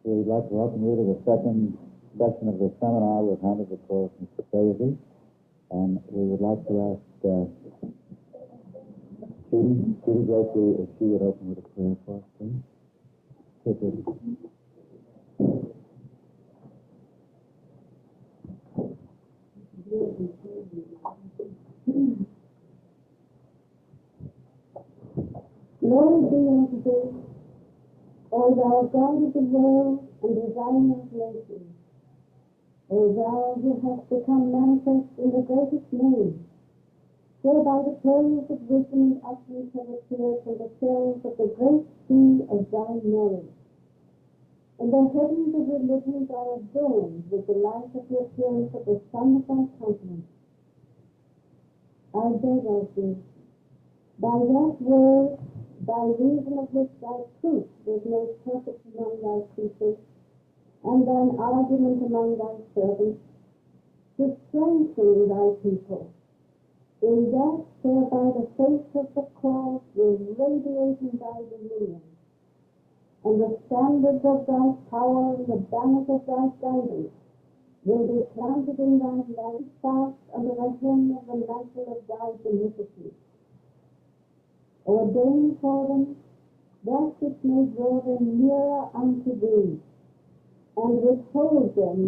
we'd like to welcome you to the second session of the seminar with Hamid, of course, Mr. Faizi. And we would like to ask Judy Blakely if she would open with a prayer for us, please. Glory be unto thee, O thou God of the world and designer of nations, O thou who hast become manifest in the greatest name, whereby the pearls of wisdom and utterance have appeared from the shells of the great sea of thy knowledge. And the heavens of religions are adorned with the light of the appearance of the sun of thy countenance. I beg of thee, by that word, by reason of which thy truth was made perfect among thy creatures, and thine argument among thy servants, to strengthen thy people, in that whereby the face of the cross will radiate in thy dominion, and the standards of thy power and the banners of thy guidance will be planted in thy land fast under the hem of the mantle of thy beneficence. Ordain for them that which may draw them nearer unto thee, and withhold them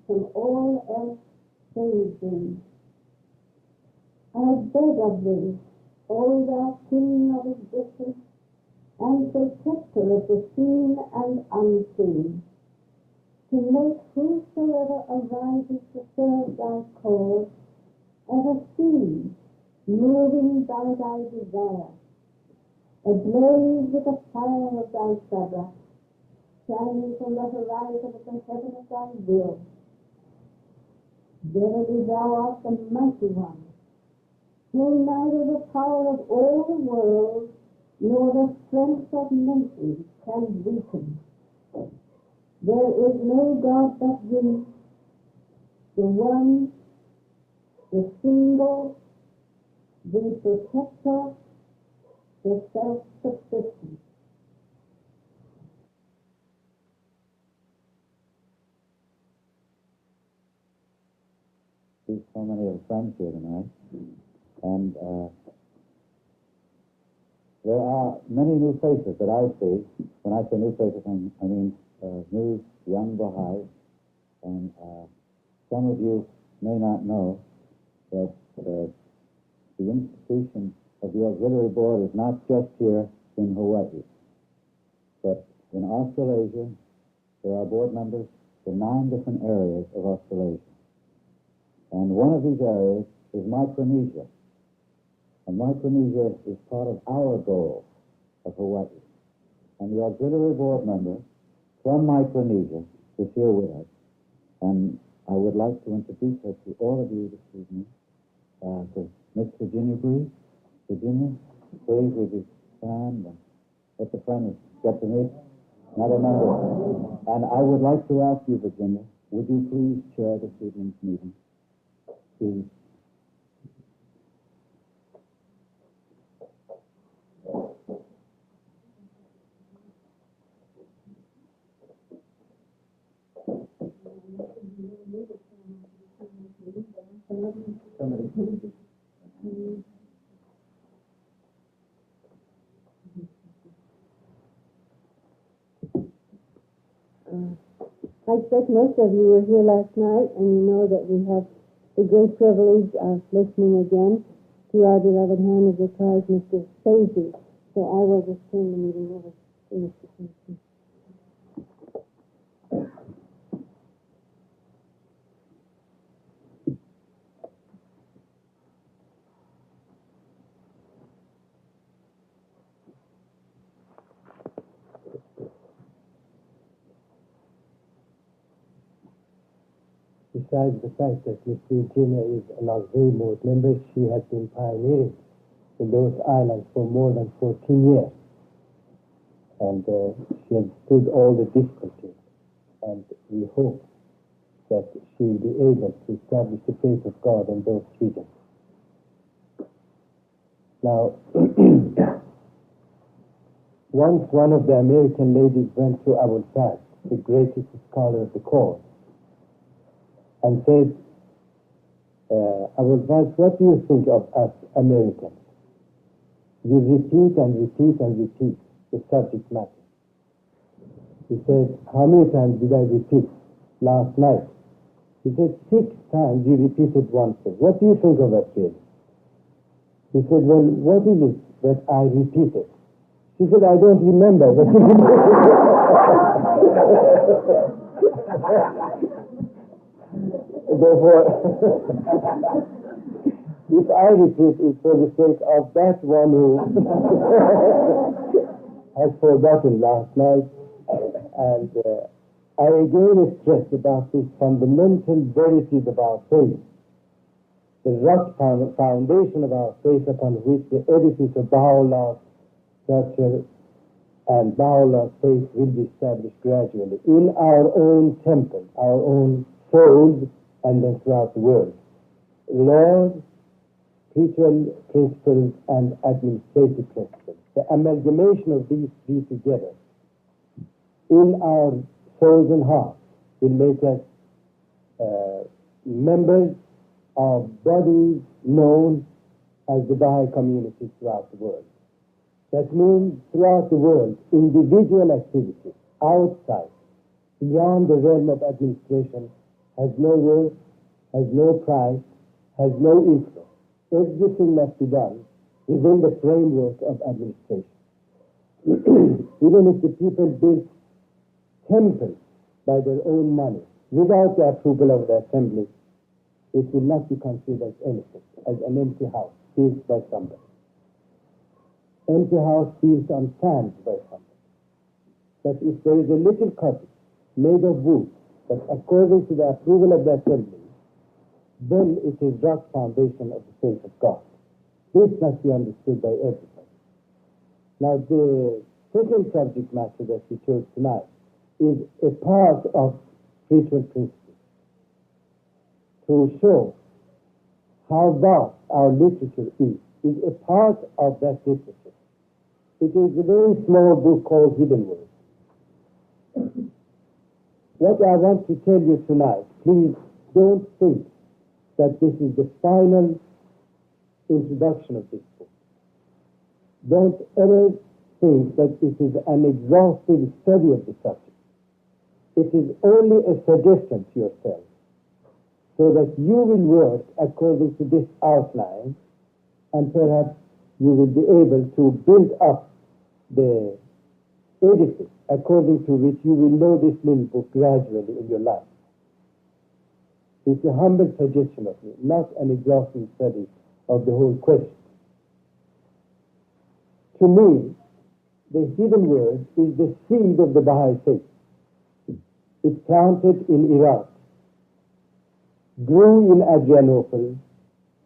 from all else save thee. I beg of thee, O thou King of existence, and protector of the seen and unseen, to make whosoever arises to serve thy cause as a seed moving by thy desire, ablaze with the fire of thy fabric, shining from the horizon of the heaven of thy will. Verily thou art the mighty one, whom neither the power of all the world nor the strength of nations can weaken. There is no God but thee, the one, the single, the protector, the self-sufficient. See so many of friends here tonight, and there are many new faces that I see. When I say new faces, I mean new young Baha'is, and some of you may not know that the institution of the Auxiliary Board is not just here in Hawaii, but in Australasia. There are board members for 9 different areas of Australasia. And one of these areas is Micronesia. And Micronesia is part of our goal of Hawaii. And the Auxiliary Board member from Micronesia is here with us. And I would like to introduce her to all of you this evening. To Miss Virginia Bree. Virginia, please, would you stand and let the friends get to meet another member. And I would like to ask you, Virginia, would you please chair this evening's meeting? Please. I expect most of you were here last night, and you know that we have the great privilege of listening again to our beloved hand of the cause, Mr. Faizi. So I will just turn the meeting over to Mr. Faizi. Besides the fact that Miss Virginia is an auxiliary board member, she has been pioneering in those islands for more than 14 years. And she has stood all the difficulties. And we hope that she will be able to establish the faith of God in those regions. Now, once one of the American ladies went to Abu Said the greatest scholar of the course, and said, Abul Faz, what do you think of us Americans? You repeat and repeat and repeat the subject matter. He said, how many times did I repeat last night? He said, 6 times you repeated one thing. What do you think of us really? He said, well, what is it that I repeated? She said, I don't remember. But therefore, if I repeat it for the sake of that one who has forgotten last night, and I again stress about these fundamental verities of our faith, the rock foundation of our faith upon which the edifice of Baha'u'llah's structure and Baha'u'llah's faith will be established gradually in our own temple, our own souls, and then throughout the world. Laws, spiritual principles, and administrative principles. The amalgamation of these three together in our souls and hearts will make us members of bodies known as the Baha'i community throughout the world. That means throughout the world, individual activity outside, beyond the realm of administration, has no worth, has no price, has no influence. Everything must be done within the framework of administration. Even if the people build temples by their own money, without the approval of the assembly, it will not be considered as anything, as an empty house built by somebody. Empty house built on sand by somebody. But if there is a little cottage made of wood, but according to the approval of the assembly, then it is rock foundation of the faith of God. This must be understood by everybody. Now, the second subject matter that we chose tonight is a part of spiritual principles to show how vast our literature is a part of that literature. It is a very small book called Hidden Words. What I want to tell you tonight, please don't think that this is the final introduction of this book. Don't ever think that it is an exhaustive study of the subject. It is only a suggestion to yourself, so that you will work according to this outline, and perhaps you will be able to build up the edifice according to which you will know this little book gradually in your life. It's a humble suggestion of me, not an exhaustive study of the whole question. To me, the Hidden Word is the seed of the Baha'i faith. It planted in Iraq, grew in Adrianople,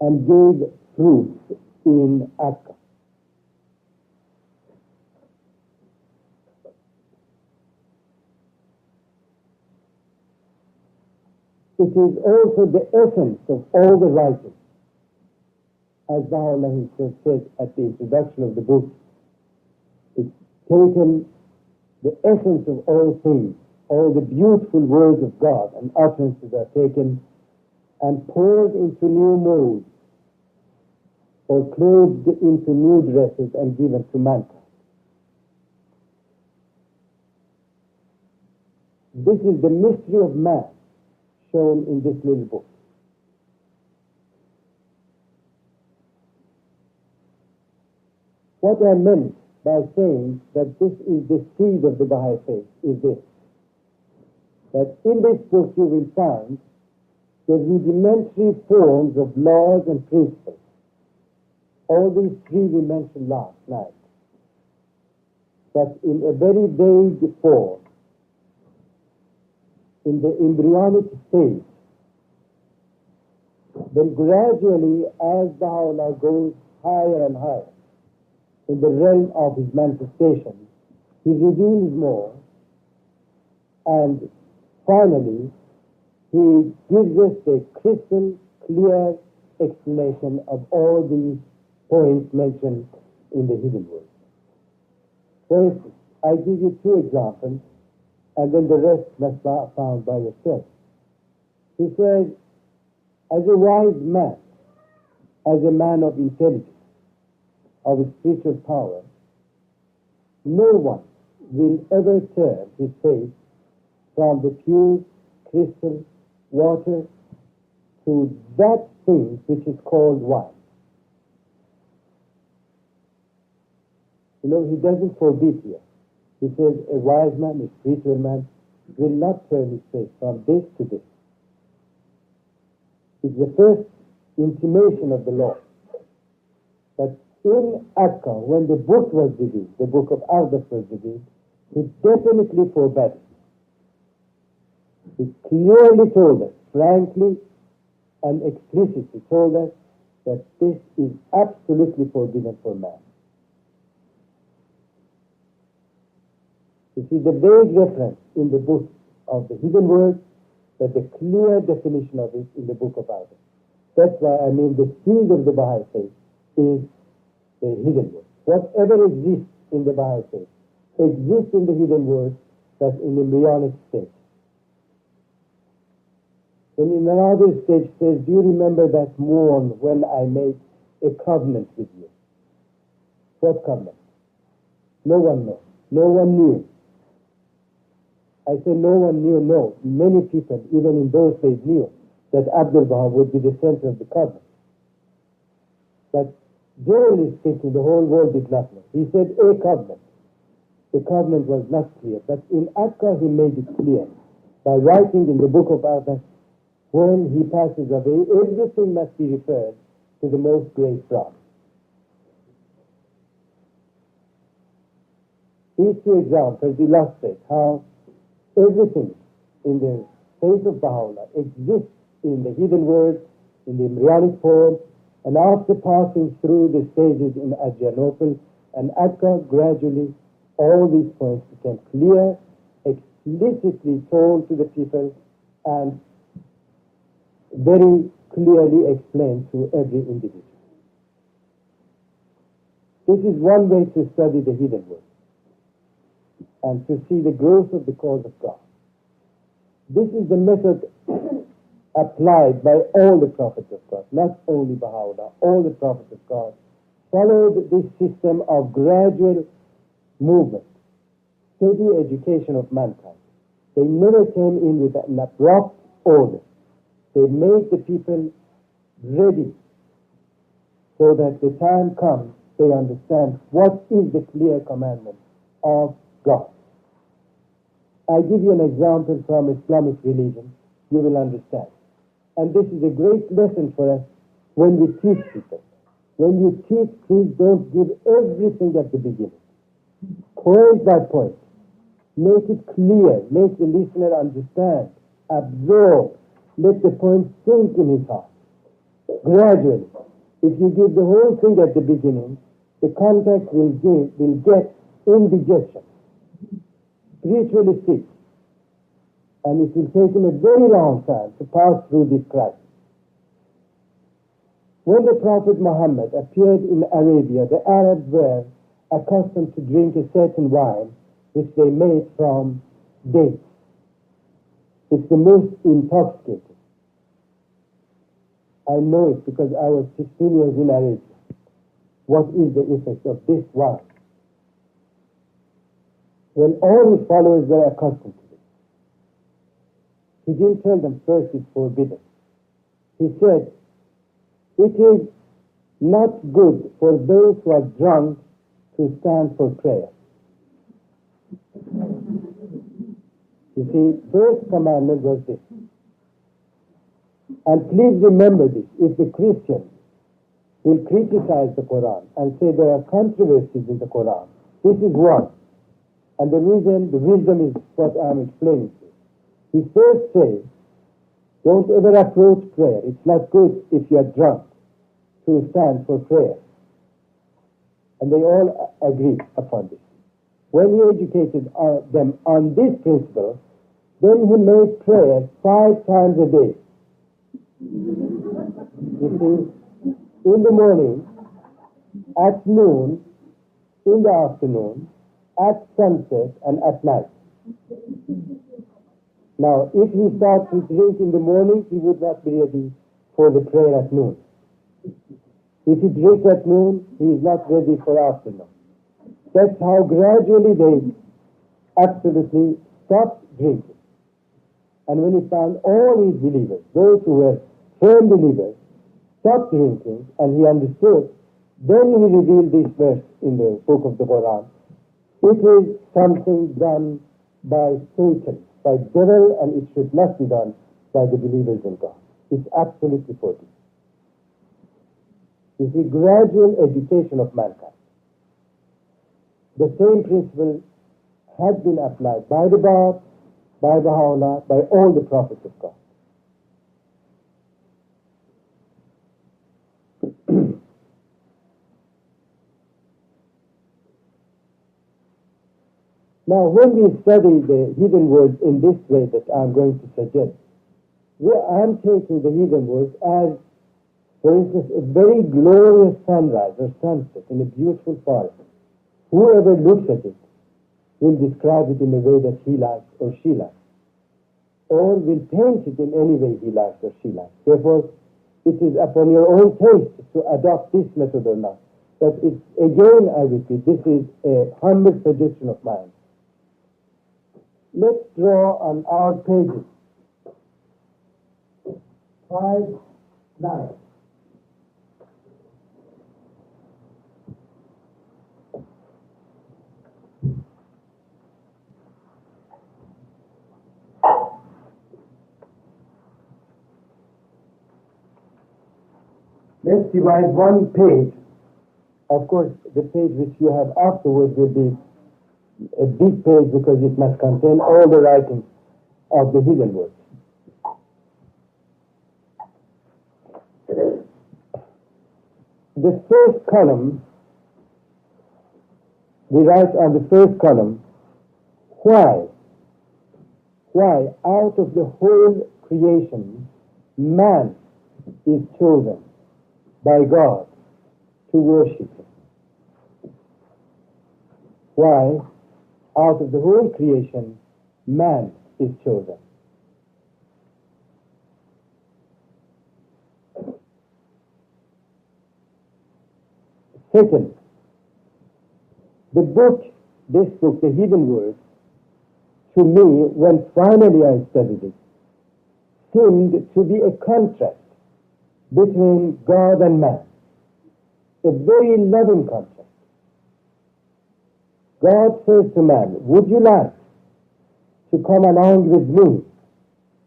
and gave fruit in Akka. It is also the essence of all the writings. As Baha'u'llah himself said at the introduction of the book, it's taken the essence of all things, all the beautiful words of God and utterances are taken and poured into new molds or clothed into new dresses and given to mankind. This is the mystery of man shown in this little book. What I meant by saying that this is the seed of the Baha'i faith is this: that in this book you will find the rudimentary forms of laws and principles. All these three we mentioned last night, but in a very vague form, in the embryonic stage. Then gradually, as Baha'u'llah goes higher and higher in the realm of his manifestation, he reveals more, and finally, he gives us the crystal clear explanation of all these points mentioned in the Hidden Word. For instance, I give you two examples, and then the rest must be found by yourself. He says, as a wise man, as a man of intelligence, of spiritual power, no one will ever turn his face from the pure crystal water to that thing which is called wine. You know, he doesn't forbid here. He says a wise man, a spiritual man, will not turn his face from this to this. It's the first intimation of the law. But in Akka, when the book was revealed, the book of Ardas was revealed, he definitely forbade it. He clearly told us, frankly and explicitly told us, that this is absolutely forbidden for man. You see, the vague reference in the book of the hidden word, but the clear definition of it in the book of Ardas. That's why I mean the seed of the Baha'i faith is the hidden word. Whatever exists in the Baha'i faith exists in the hidden word, that's in embryonic state. Then in another stage says, do you remember that morn when I made a covenant with you? What covenant? No one knows. No one knew. I say no one knew, no. Many people, even in those days, knew that Abdul Baha would be the center of the covenant. But generally speaking, the whole world did not know. He said a covenant. The covenant was not clear. But in Akka, he made it clear by writing in the book of Ardas, when he passes away, everything must be referred to the most great God. These two examples illustrate how everything in the faith of Baha'u'llah exists in the hidden word, in the embryonic form, and after passing through the stages in Adrianople and Akka, gradually all these points became clear, explicitly told to the people, and very clearly explained to every individual. This is one way to study the hidden word and to see the growth of the cause of God. This is the method applied by all the prophets of God, not only Baha'u'llah. All the prophets of God followed this system of gradual movement, steady education of mankind. They never came in with an abrupt order. They made the people ready so that the time comes they understand what is the clear commandment of God. I give you an example from Islamic religion, you will understand. And this is a great lesson for us when we teach people. When you teach, please don't give everything at the beginning. Point by point. Make it clear. Make the listener understand. Absorb. Let the point sink in his heart. Gradually. If you give the whole thing at the beginning, the context will get indigestion. Spiritually sick. And it will take him a very long time to pass through this crisis. When the Prophet Muhammad appeared in Arabia, the Arabs were accustomed to drink a certain wine which they made from dates. It's the most intoxicating. I know it because I was 16 years in Arabia. What is the effect of this wine? Well, all his followers were accustomed to it. He didn't tell them first it's forbidden. He said, it is not good for those who are drunk to stand for prayer. You see, first commandment was this. And please remember this, if the Christians will criticize the Quran and say there are controversies in the Quran, this is one. And the wisdom is what I'm explaining to you. He first says, don't ever approach prayer. It's not good if you are drunk to stand for prayer. And they all agree upon this. When he educated them on this principle, then he made prayer 5 times a day. You see, in the morning, at noon, in the afternoon, at sunset, and at night. Now, if he starts to drink in the morning, he would not be ready for the prayer at noon. If he drinks at noon, he is not ready for afternoon. That's how gradually they absolutely stopped drinking. And when he found all his believers, those who were firm believers, stopped drinking, and he understood, then he revealed this verse in the book of the Quran. It is something done by Satan, by devil, and it should not be done by the believers in God. It's absolutely forbidden. It's the gradual education of mankind. The same principle has been applied by the Bab, by Baha'u'llah, by all the prophets of God. Now, when we study the hidden words in this way that I'm going to suggest, I'm taking the hidden words as, for instance, a very glorious sunrise or sunset in a beautiful forest. Whoever looks at it will describe it in a way that he likes or she likes, or will paint it in any way he likes or she likes. Therefore, it is upon your own taste to adopt this method or not. But it's, again, I repeat, this is a humble suggestion of mine. Let's draw on our pages 5 lines. Let's divide one page. Of course, the page which you have afterwards will be a big page because it must contain all the writings of the hidden words. The first column, we write on the first column, why out of the whole creation man is chosen by God to worship him. Why out of the whole creation man is chosen. Second, this book, The Hidden Words, to me, when finally I studied it, seemed to be a contrast between God and man. A very loving contrast. God says to man, would you like to come along with me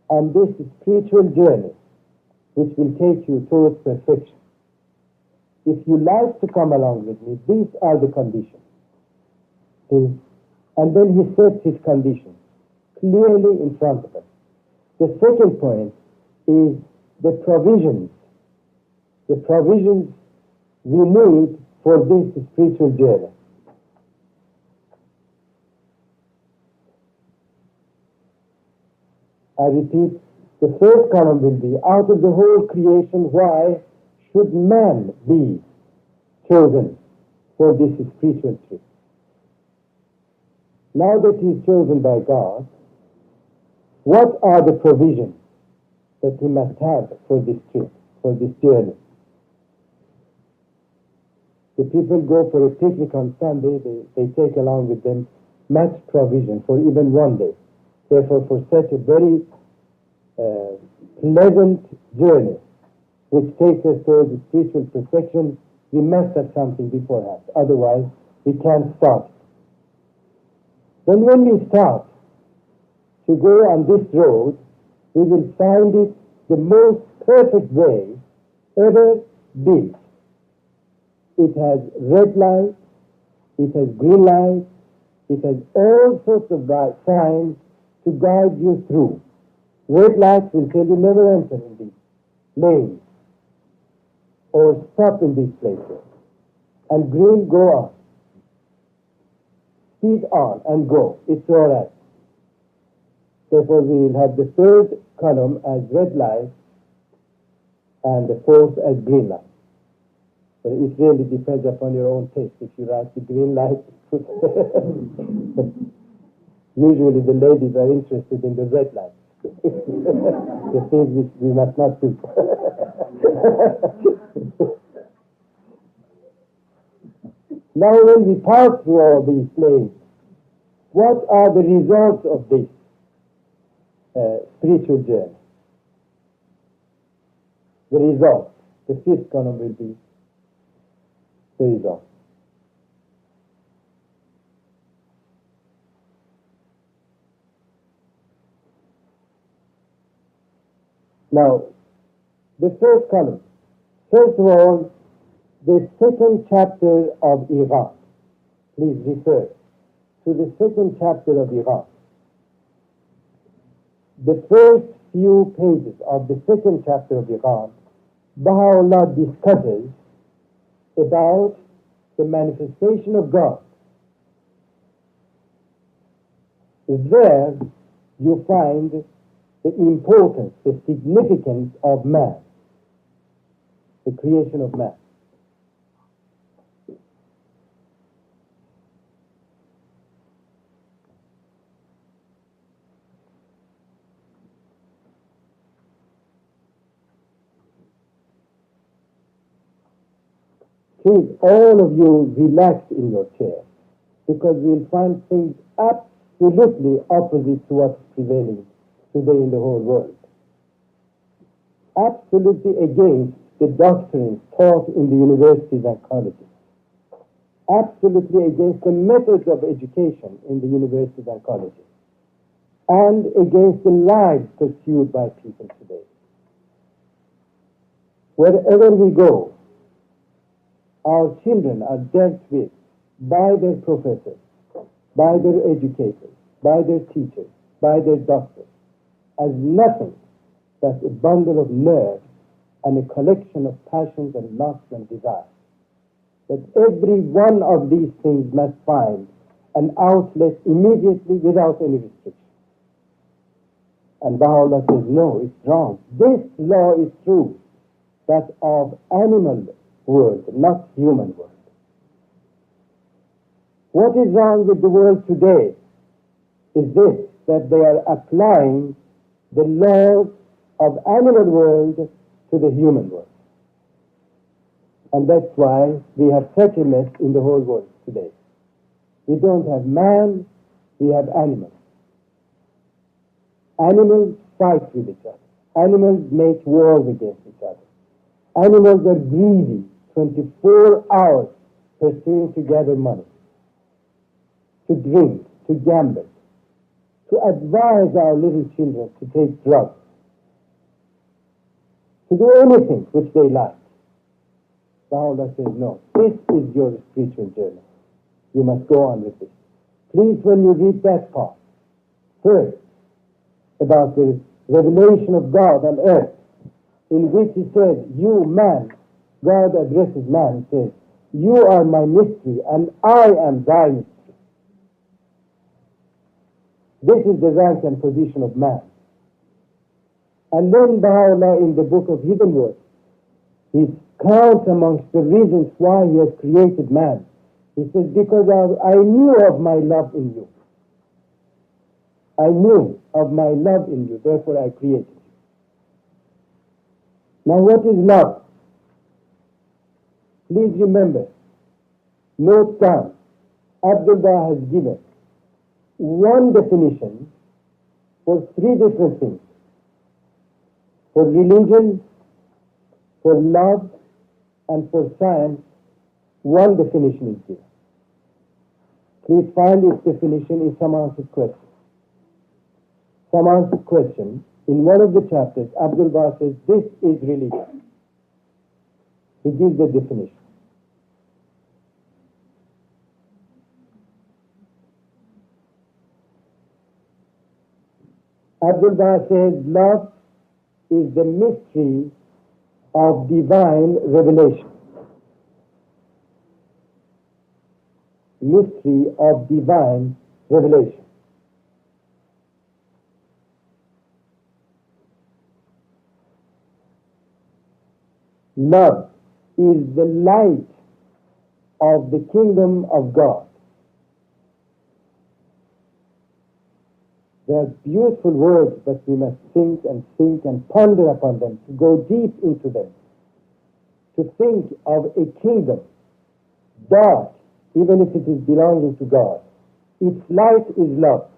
on this spiritual journey which will take you towards perfection? If you like to come along with me, these are the conditions. See? And then he sets his conditions clearly in front of us. The second point is the provisions. The provisions we need for this spiritual journey. I repeat, the first column will be, out of the whole creation, why should man be chosen for this spiritual trip? Now that he is chosen by God, what are the provisions that he must have for this trip, for this journey? The people go for a picnic on Sunday, they take along with them much provision for even one day. Therefore, for such a very pleasant journey, which takes us towards spiritual perfection, we must have something beforehand. Otherwise, we can't start. Then when we start to go on this road, we will find it the most perfect way ever built. It has red light, it has green light, it has all sorts of signs to guide you through. Red lights will tell you never enter in these lanes or stop in these places. And green, go on. Speed on and go. It's all right. Therefore, we will have the third column as red light and the fourth as green light. But it really depends upon your own taste. If you write the green light, Usually the ladies are interested in the red light. The things which we must not do. Now when we pass through all these planes, what are the results of this spiritual journey? The result, the fifth column will be the result. Now, the first column, first of all, the second chapter of Iran. Please refer to the second chapter of Iran. The first few pages of the second chapter of Iran, Baha'u'llah discusses about the manifestation of God. There you find the importance, the significance of man, the creation of man. Please, all of you, relax in your chair, because we'll find things absolutely opposite to what's prevailing today in the whole world. Absolutely against the doctrines taught in the universities and colleges. Absolutely against the methods of education in the universities and colleges. And against the lives pursued by people today. Wherever we go, our children are dealt with by their professors, by their educators, by their teachers, by their doctors, as nothing but a bundle of nerves and a collection of passions and lusts and desires. That every one of these things must find an outlet immediately without any restriction. And Baha'u'llah says, no, it's wrong. This law is true, but of animal world, not human world. What is wrong with the world today is this, that they are applying the laws of animal world to the human world. And that's why we have such a mess in the whole world today. We don't have man, we have animals. Animals fight with each other. Animals make wars against each other. Animals are greedy 24 hours pursuing to gather money, to drink, to gamble, to advise our little children to take drugs, to do anything which they like. Baha'u'llah says, no, this is your spiritual journey. You must go on with this. Please, when you read that part, first, about the revelation of God on earth, in which he says, you man, God addresses man, he says, you are my mystery and I am thy mystery. This is the rank and position of man. And then Baha'u'llah in the book of Hidden Words, he counts amongst the reasons why he has created man. He says, because I knew of my love in you. I knew of my love in you, therefore I created you. Now what is love? Please remember, note down, Abdullah has given one definition for three different things. For religion, for love, and for science, one definition is given. Please find its definition in Saman's question. Saman's question, in one of the chapters, Abdullah says, this is religion. He gives the definition. Abdullah says, love is the mystery of divine revelation. Mystery of divine revelation. Love is the light of the kingdom of God. They are beautiful words, but we must think and ponder upon them, to go deep into them, to think of a kingdom, dark, even if it is belonging to God. Its light is love.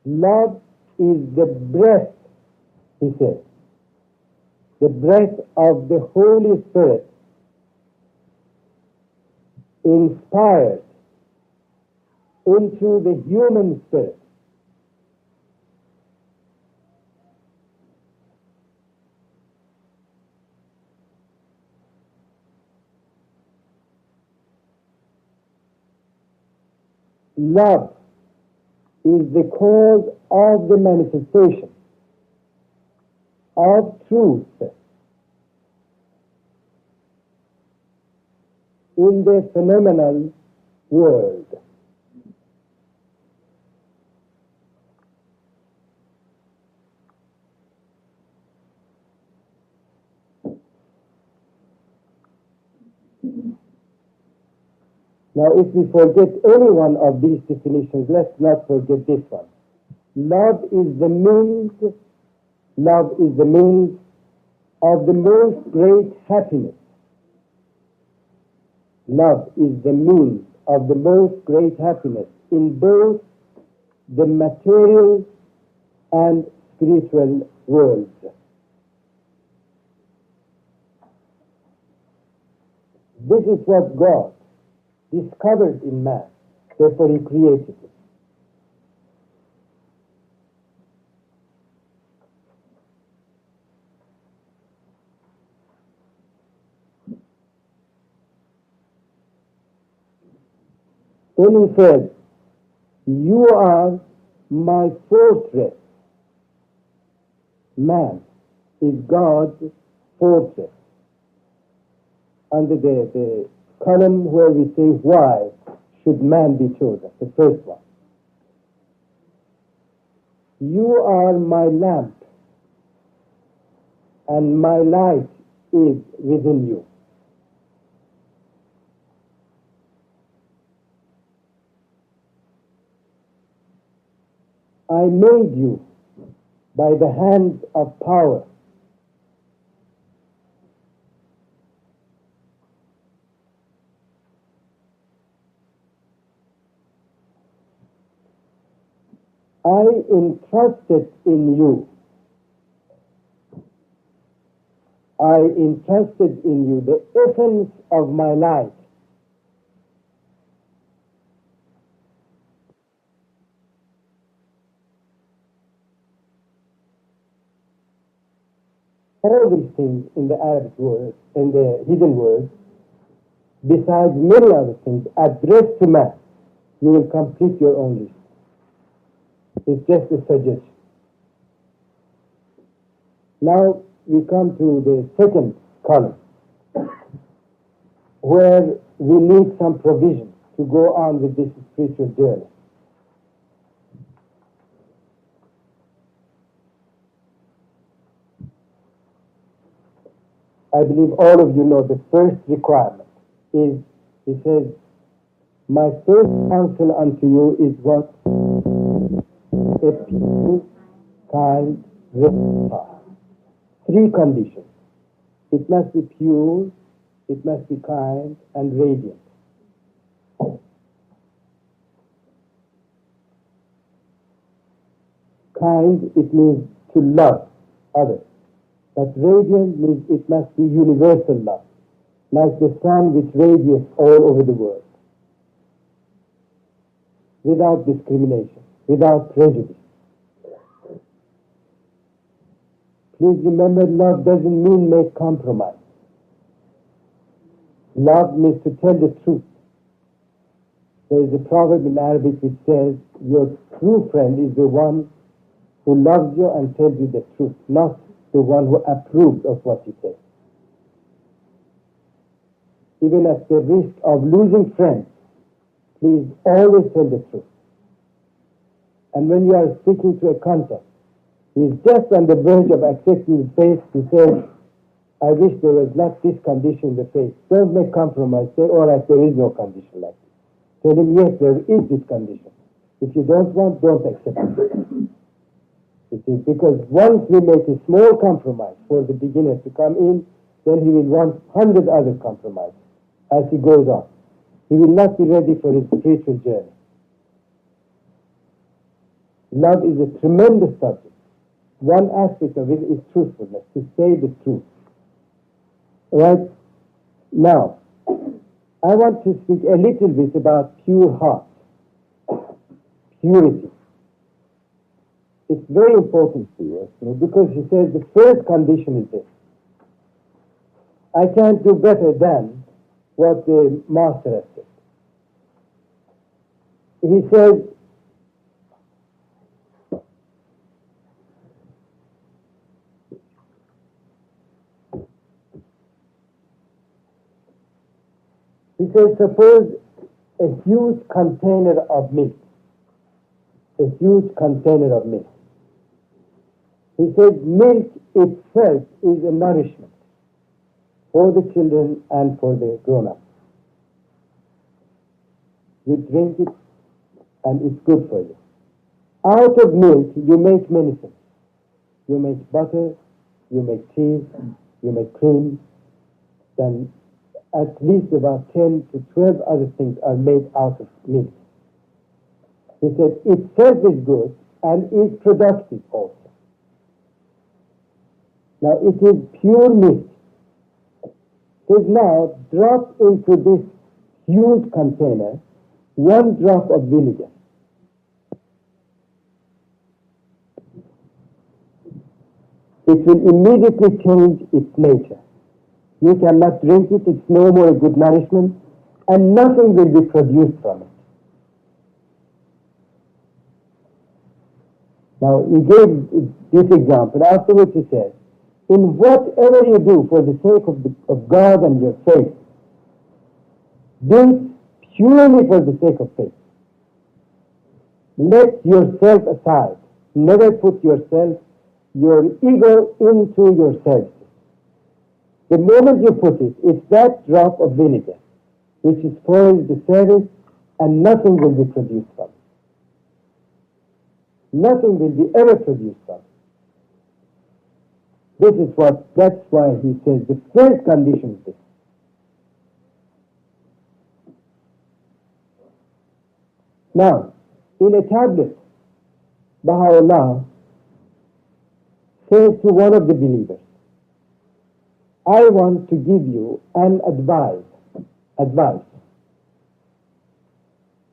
Love is the breath, he said, the breath of the Holy Spirit, inspired into the human spirit. Love is the cause of the manifestation of truth in the phenomenal world. Now, if we forget any one of these definitions, let's not forget this one. Love is the means of the most great happiness. Love is the means of the most great happiness in both the material and spiritual worlds. This is what God discovered in man, therefore he created it. Then he said, "You are my fortress." Man is God's fortress. Under the column where we say, why should man be chosen? The first one. You are my lamp, and my light is within you. I made you by the hands of power. I entrusted in you. I entrusted in you the essence of my life. All these things in the Arabic word, in the hidden word, besides many other things, addressed to man, you will complete your own list. It's just a suggestion. Now we come to the second column, where we need some provision to go on with this spiritual journey. I believe all of you know the first requirement is, he says, my first counsel unto you is what? A pure, kind, radiant heart. Three conditions. It must be pure, it must be kind, and radiant. Kind, it means to love others. But radiant means it must be universal love, like the sun which radiates all over the world, without discrimination, without prejudice. Please remember, love doesn't mean make compromise. Love means to tell the truth. There is a proverb in Arabic which says, your true friend is the one who loves you and tells you the truth, not the one who approves of what you say. Even at the risk of losing friends, please always tell the truth. And when you are speaking to a contact, he is just on the verge of accepting the faith to say, I wish there was not this condition in the faith. Don't make compromise. Say, all right, there is no condition like this. Tell him, yes, there is this condition. If you don't want, don't accept it. You see, because once we make a small compromise for the beginner to come in, then he will want 100 other compromises as he goes on. He will not be ready for his spiritual journey. Love is a tremendous subject. One aspect of it is truthfulness, to say the truth. Right? Now, I want to speak a little bit about pure heart, purity. It's very important to us, because he says the first condition is this. I can't do better than what the Master has said. He says, suppose a huge container of milk. A huge container of milk. He says milk itself is a nourishment for the children and for the grown-ups. You drink it and it's good for you. Out of milk you make many things. You make butter, you make cheese, you make cream, then at least about 10 to 12 other things are made out of milk. He said itself is good and is productive also. Now it is pure milk. He says now drop into this huge container 1 drop of vinegar. It will immediately change its nature. You cannot drink it, it's no more a good nourishment, and nothing will be produced from it. Now, he gave this example, afterwards he said, in whatever you do for the sake of God and your faith, do it purely for the sake of faith. Let yourself aside. Never put yourself, your ego into your service. The moment you put it, it's that drop of vinegar which spoils the service and nothing will be produced from it. Nothing will be ever produced from it. That's why he says the first condition is this. Now, in a tablet, Baha'u'llah says to one of the believers, I want to give you an advice.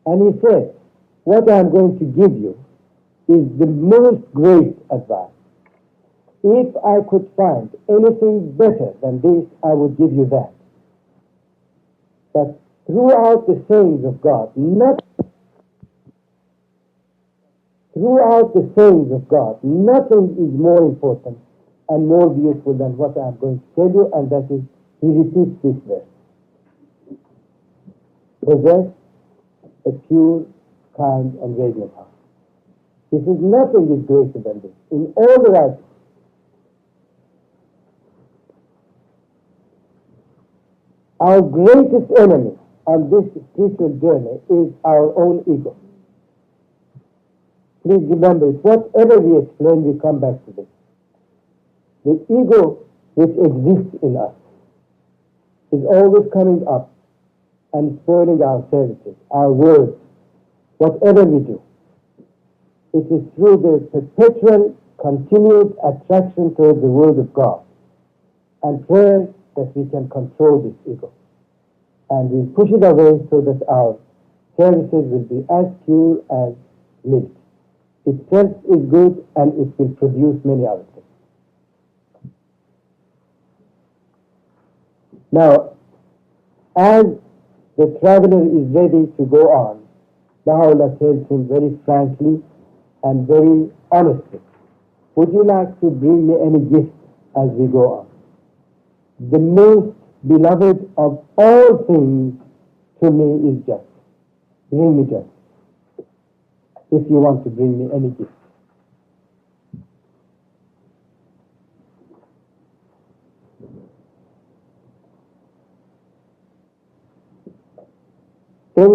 And he says, what I am going to give you is the most great advice. If I could find anything better than this, I would give you that. But throughout the sayings of God, nothing is more important and more beautiful than what I am going to tell you, and that is, he repeats this verse. Possess a pure, kind, and radiant heart. He says nothing is greater than this. In all the right. Our greatest enemy on this spiritual journey is our own ego. Please remember, whatever we explain, we come back to this. The ego which exists in us is always coming up and spoiling our services, our words, whatever we do. It is through the perpetual, continued attraction towards the Word of God and prayer that we can control this ego. And we push it away so that our services will be as pure as milk. Itself is good and it will produce many other things. Now, as the traveler is ready to go on, Baha'u'llah tells him very frankly and very honestly, would you like to bring me any gift as we go on? The most beloved of all things to me is just. Bring me just. If you want to bring me any gift.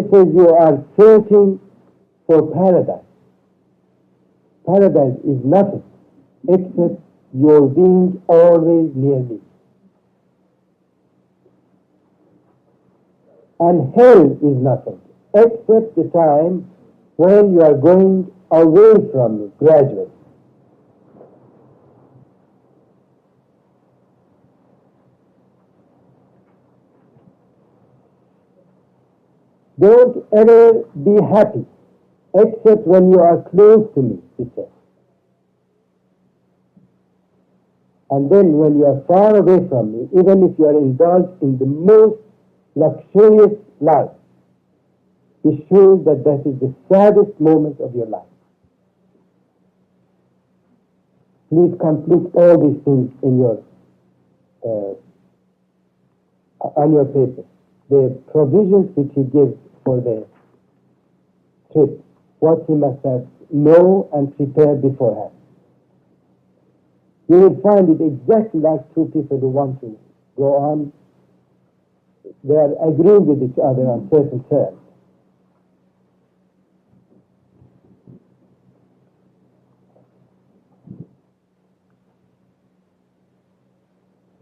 Then he says you are searching for paradise. Paradise is nothing except your being always near me. And hell is nothing except the time when you are going away from me gradually. Don't ever be happy except when you are close to me, he says. And then when you are far away from me, even if you are indulged in the most luxurious life, be sure that that is the saddest moment of your life. Please complete all these things in your on your paper. The provisions which he gives for the trip, what he must have know and prepare beforehand. You will find it exactly like two people who want to go on. They are agreeing with each other on certain terms.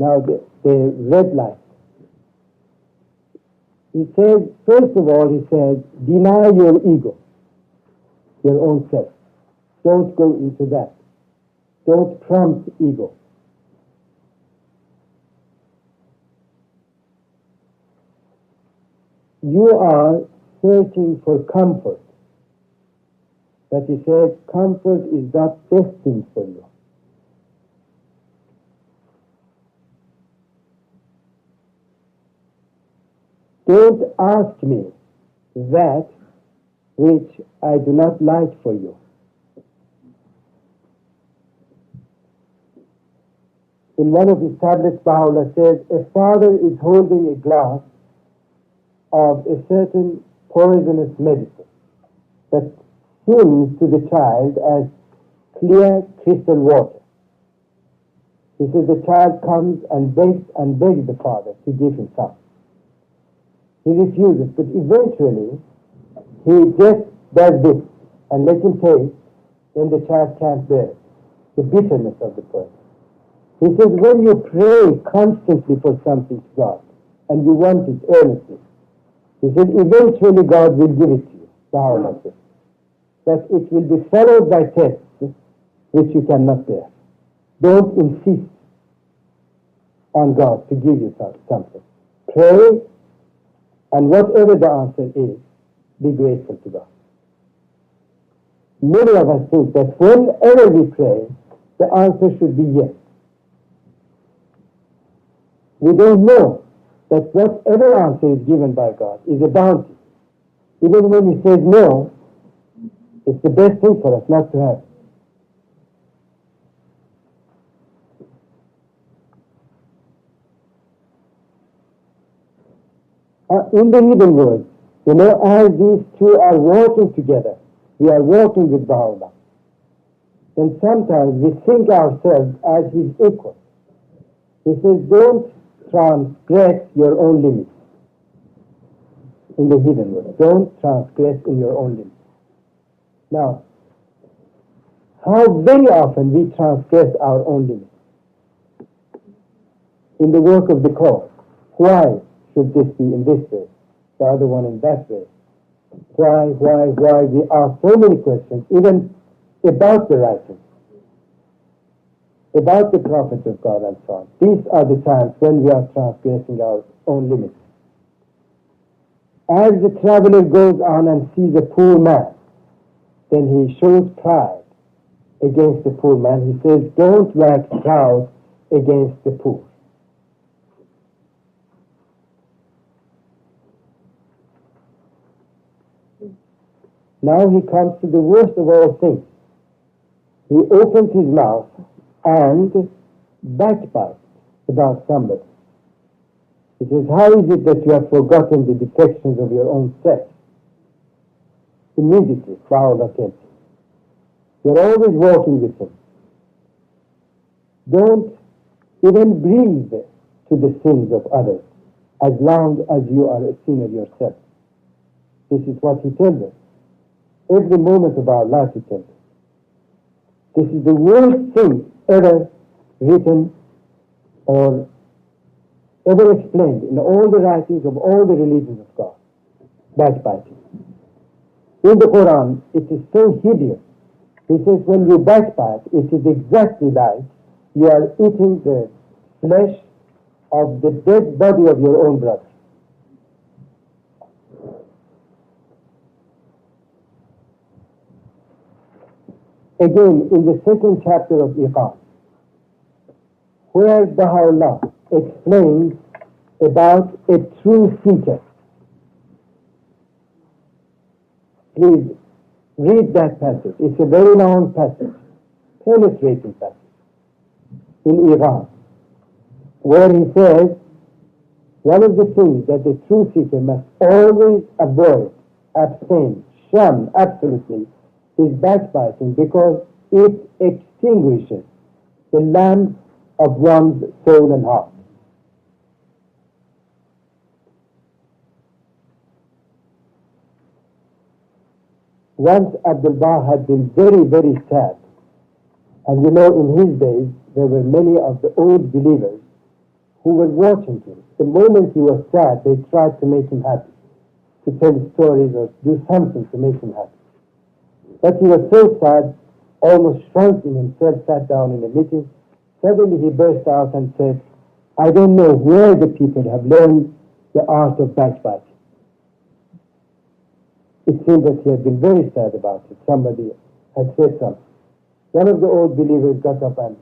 Now the red light. He says, first of all, he says, deny your ego, your own self. Don't go into that. Don't prompt ego. You are searching for comfort. But he says, comfort is not destined for you. Don't ask me that which I do not like for you. In one of his tablets, Baha'u'llah says, a father is holding a glass of a certain poisonous medicine that seems to the child as clear crystal water. He says the child comes and begs the father to give him some. He refuses, but eventually he just does this and let him taste, then the child can't bear the bitterness of the poison. He says when you pray constantly for something to God and you want it earnestly, he says eventually God will give it to you, Baha'u'llah says. But it will be followed by tests which you cannot bear. Don't insist on God to give you something. Pray, and whatever the answer is, be grateful to God. Many of us think that whenever we pray, the answer should be yes. We don't know that whatever answer is given by God is a bounty. Even when he says no, it's the best thing for us not to have. In the hidden world, as these two are walking together, we are walking with Baha'u'llah, then sometimes we think ourselves as his equal. He says, don't transgress your own limits in the hidden world. Don't transgress in your own limits. Now, how very often we transgress our own limits in the work of the cause. Why should this be in this way, the other one in that way? Why? We ask so many questions, even about the writings, about the prophets of God and so on. These are the times when we are transgressing our own limits. As the traveler goes on and sees a poor man, then he shows pride against the poor man. He says, don't wax proud against the poor. Now he comes to the worst of all things. He opens his mouth and backbites about somebody. He says, how is it that you have forgotten the defections of your own sex? Immediately, Baha'u'llah tells him, you're always walking with him. Don't even breathe to the sins of others as long as you are a sinner yourself. This is what he tells us. Every moment of our life he tells us. This is the worst thing ever written or ever explained in all the writings of all the religions of God. Backbiting. In the Quran, it is so hideous. He says when you backbite, it is exactly like you are eating the flesh of the dead body of your own brother. Again, in the second chapter of Iqam, where Baha'u'llah explains about a true seeker. Please read that passage. It's a very long passage, penetrating passage in Iqam, where he says one of the things that the true seeker must always avoid, abstain, shun absolutely, is backbiting, because it extinguishes the lamp of one's soul and heart. Once Abdul Baha had been very, very sad. And you know, in his days, there were many of the old believers who were watching him. The moment he was sad, they tried to make him happy, to tell stories or do something to make him happy. But he was so sad, almost shrunk in himself, sat down in a meeting. Suddenly he burst out and said, I don't know where the people have learned the art of backbiting. It seemed that he had been very sad about it. Somebody had said something. One of the old believers got up and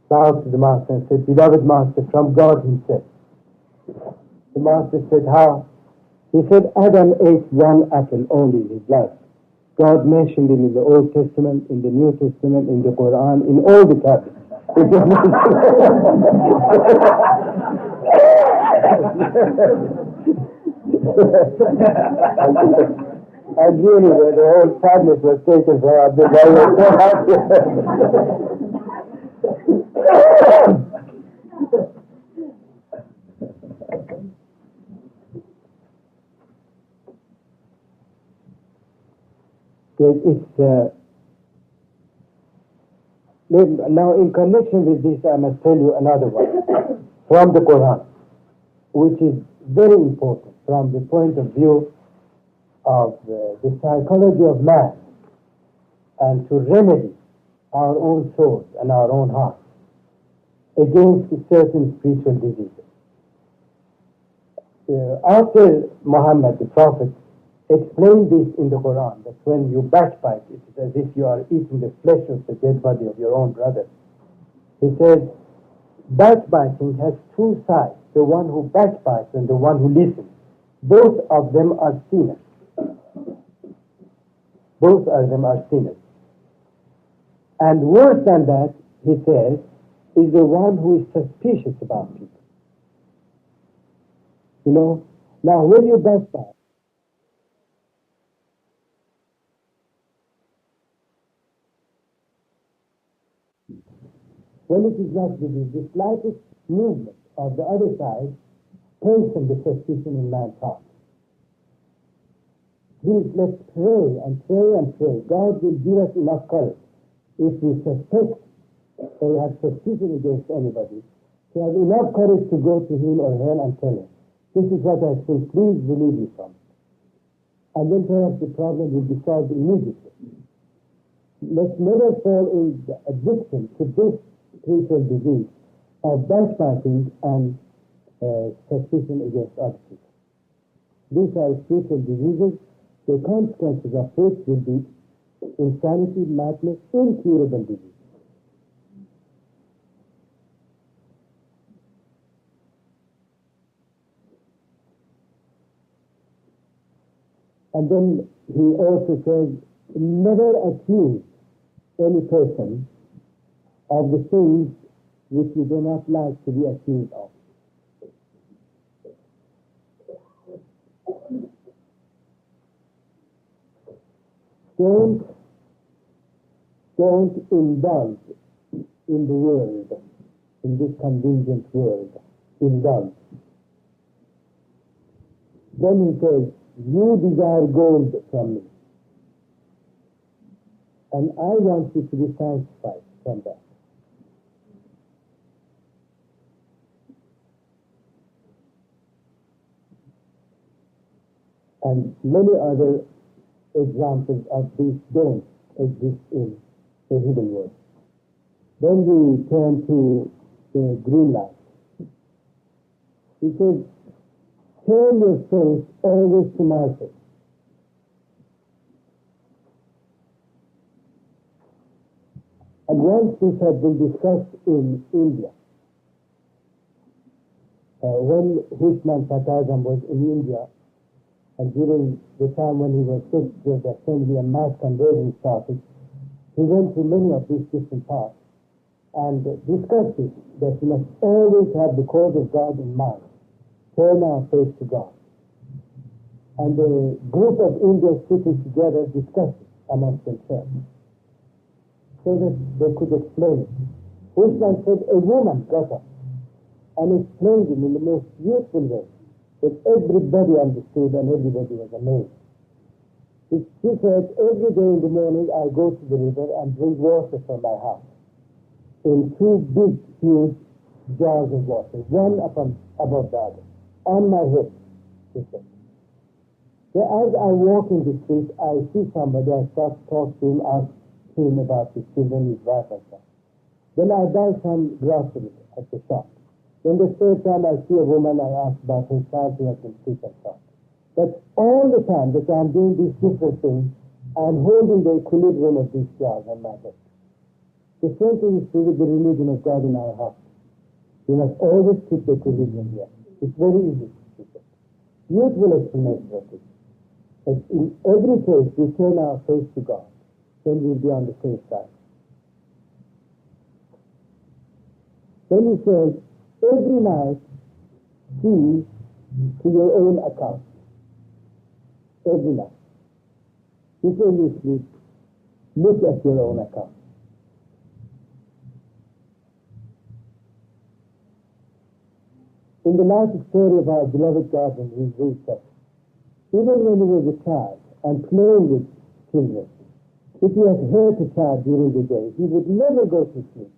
bowed to the master and said, Beloved master, from God himself. The master said, how? He said, Adam ate one apple only in his life. God mentioned it in the Old Testament, in the New Testament, in the Quran, in all the tablets. And really, the whole sadness was taken from Abdul now, in connection with this, I must tell you another one from the Quran, which is very important from the point of view of the psychology of man, and to remedy our own souls and our own hearts against certain spiritual diseases. After Muhammad, the Prophet, explained this in the Quran, that when you backbite, it is as if you are eating the flesh of the dead body of your own brother. He says, backbiting has two sides, the one who backbites and the one who listens. Both of them are sinners. Both of them are sinners. And worse than that, he says, is the one who is suspicious about people. You know, now when you backbite, when it is not the slightest movement of the other side strengthens the suspicion in man's heart. Please, let's pray and pray and pray. God will give us enough courage if we suspect or have suspicion against anybody, to have enough courage to go to him or her and tell him, this is what I think, please relieve me from it. And then perhaps the problem will be solved immediately. Let's never fall into addiction to this spiritual disease of backbiting and suspicion against other people. These are spiritual diseases. The consequences of which will be insanity, madness, incurable disease. And then he also says, never accuse any person of the things which you do not like to be accused of. Don't indulge in the world, in this convenient world. Indulge. Then he says, you desire gold from me, and I want you to be sanctified from that. And many other examples of these don't exist in the hidden world. Then we turn to the green light. He says, turn your face always to my face. And once this had been discussed in India, when Hushman Fatazam was in India, and during the time when he was Secretary of the Assembly and mass convergence party, he went to many of these different parts and discussed it, that we must always have the cause of God in mind, turn our face to God. And the group of Indians sitting together discussed it amongst themselves, so that they could explain it. Hushman said a woman got up and explained it in the most beautiful way, that everybody understood and everybody was amazed. She said, every day in the morning I go to the river and drink water from my house in two big, huge jars of water, one above the other, on my head, she said. So as I walk in the street, I see somebody, I start to talk to him, ask him about his children, his wife and so on. Then I buy some groceries at the shop. Then the third time I see a woman, I ask about her child who has been sick and so on. But all the time that I'm doing these different things, I'm holding the equilibrium of these jars on my head. The same thing is true with the religion of God in our heart. We must always keep the equilibrium here. It's very easy to say. Beautiful explanation of this. But in every case, we turn our face to God, then we'll be on the safe side. Then he says, every night, see to your own account. Every night. Before you sleep, look at your own account. In the life story of our beloved garden, we read that even when he was a child and playing with children, if he had hurt a child during the day, he would never go to sleep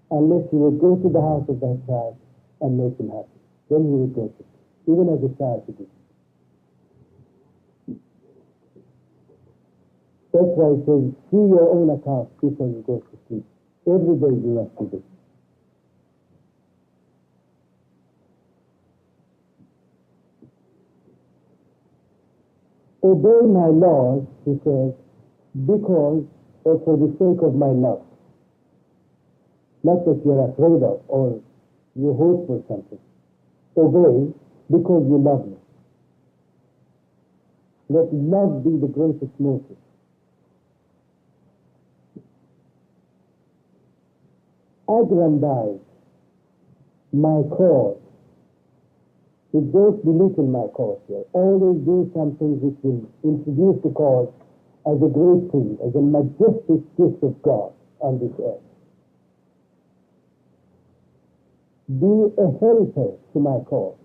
unless he would go to the house of that child and make him happy. Then he would go to sleep. Even as a child he did. That's why he says, see your own account before you go to sleep. Every day you must do this. Obey my laws, he says, because or for the sake of my love. Not that you're afraid of or you hope for something. Obey because you love me. Let love be the greatest motive. Aggrandize my cause. It don't belittle my cause here. Always do something which will introduce the cause as a great thing, as a majestic gift of God on this earth. Be a helper to my cause.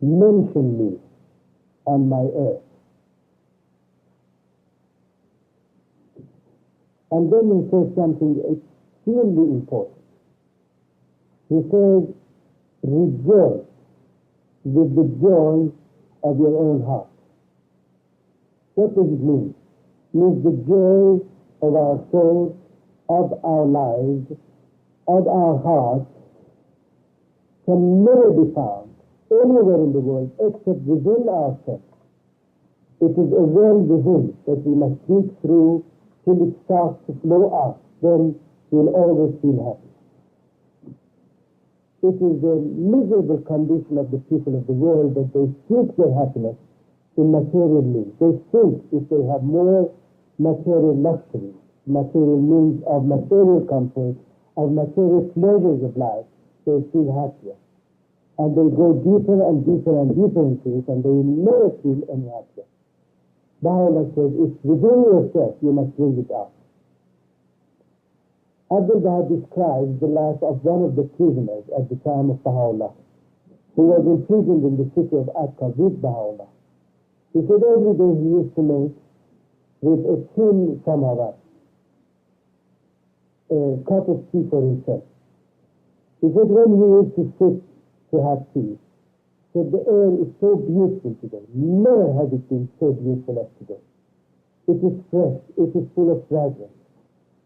Mention me on my earth. And then he says something extremely important. He says, rejoice with the joy of your own heart. What does it mean? It means the joy of our souls, of our lives, of our hearts can never be found anywhere in the world except within ourselves. It is a well within that we must dig through till it starts to flow out. Then we'll always feel happy. It is the miserable condition of the people of the world that they seek their happiness in material means. They think if they have more material luxury, material means of material comfort, of material pleasures of life, they feel happier. And they go deeper and deeper and deeper into it, and they will never feel any happier. Baha'u'llah says, it's within yourself, you must bring it out. Abdul Baha describes the life of one of the prisoners at the time of Baha'u'llah. who was imprisoned in the city of Akka with Baha'u'llah. He said every day he used to make with a tin samovar a cup of tea for himself. He said when he used to sit to have tea, he said the air is so beautiful today. Never had it been so beautiful as today. It is fresh, it is full of fragrance.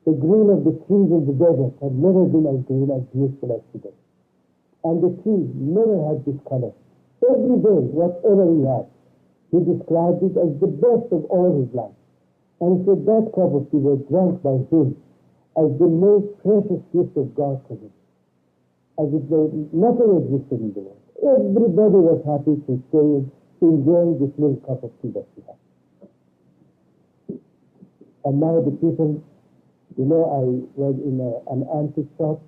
The green of the trees in the desert had never been as green, as beautiful as today. And the trees never had this color. Every day, whatever he had, he described it as the best of all his life. And he said that cup of tea was drunk by him as the most precious gift of God to him. As if nothing existed in the world. Everybody was happy to stay enjoying this little cup of tea that he had. And now the people, I was in an antique shop.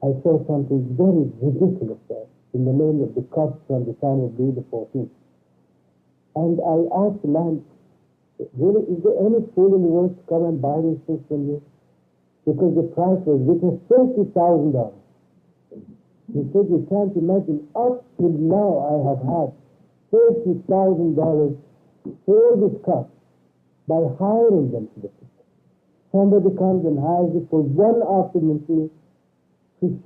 I saw something very ridiculous there in the name of the cups from the time of Louis XIV. And I asked the man, really, is there any fool in the world to come and buy these things from you? Because the price was written $20,000. He said, you can't imagine, up till now I have had $30,000 for this cup by hiring them to the people. Somebody comes and hires it for one afternoon to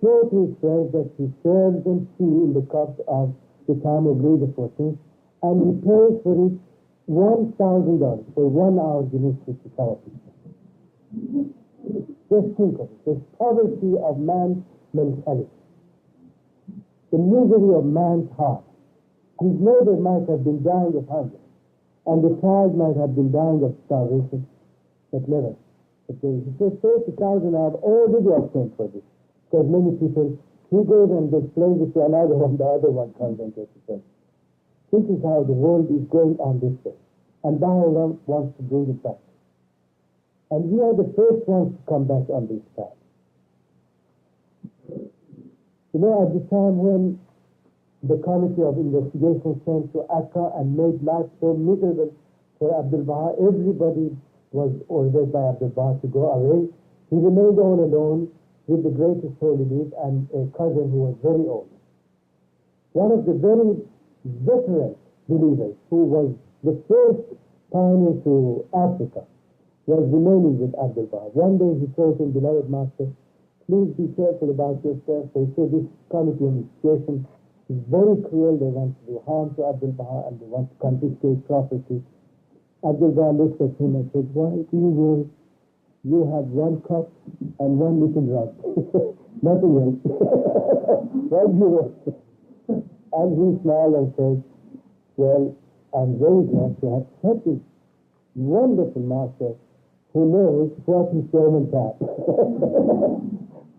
show to his friends that he served them tea in the cups of the time of Louis XIV, and he pays for it $1,000 for 1 hour giving tea to some people. Just think of it, the poverty of man's mentality, the misery of man's heart. His neighbor might have been dying of hunger, and the child might have been dying of starvation, but never. He says, 30,000 I have already obtained for this. Because many people, he goes and explains it to another one, the other one comes and gets it. This is how the world is going on this way. And Baha'u'llah wants to bring it back. And we are the first ones to come back on this path. At the time when the committee of investigation came to Akka and made life so miserable for Abdul Baha, everybody was ordered by Abdul Baha to go away. He remained all alone with the greatest holy deed and a cousin who was very old. One of the very veteran believers who was the first pioneer to Africa was remaining with Abdul Baha. One day he told him, beloved master, please be careful about yourself. They say this committee of investigation is very cruel. They want to do harm to Abdul Baha and they want to confiscate property. Abdul Baha looked at him and said, why do you worry? You have one cup and one little rug. Nothing else. Why do you worry? And he smiled and said, well, I'm very glad to have such a wonderful master who knows what his servants have.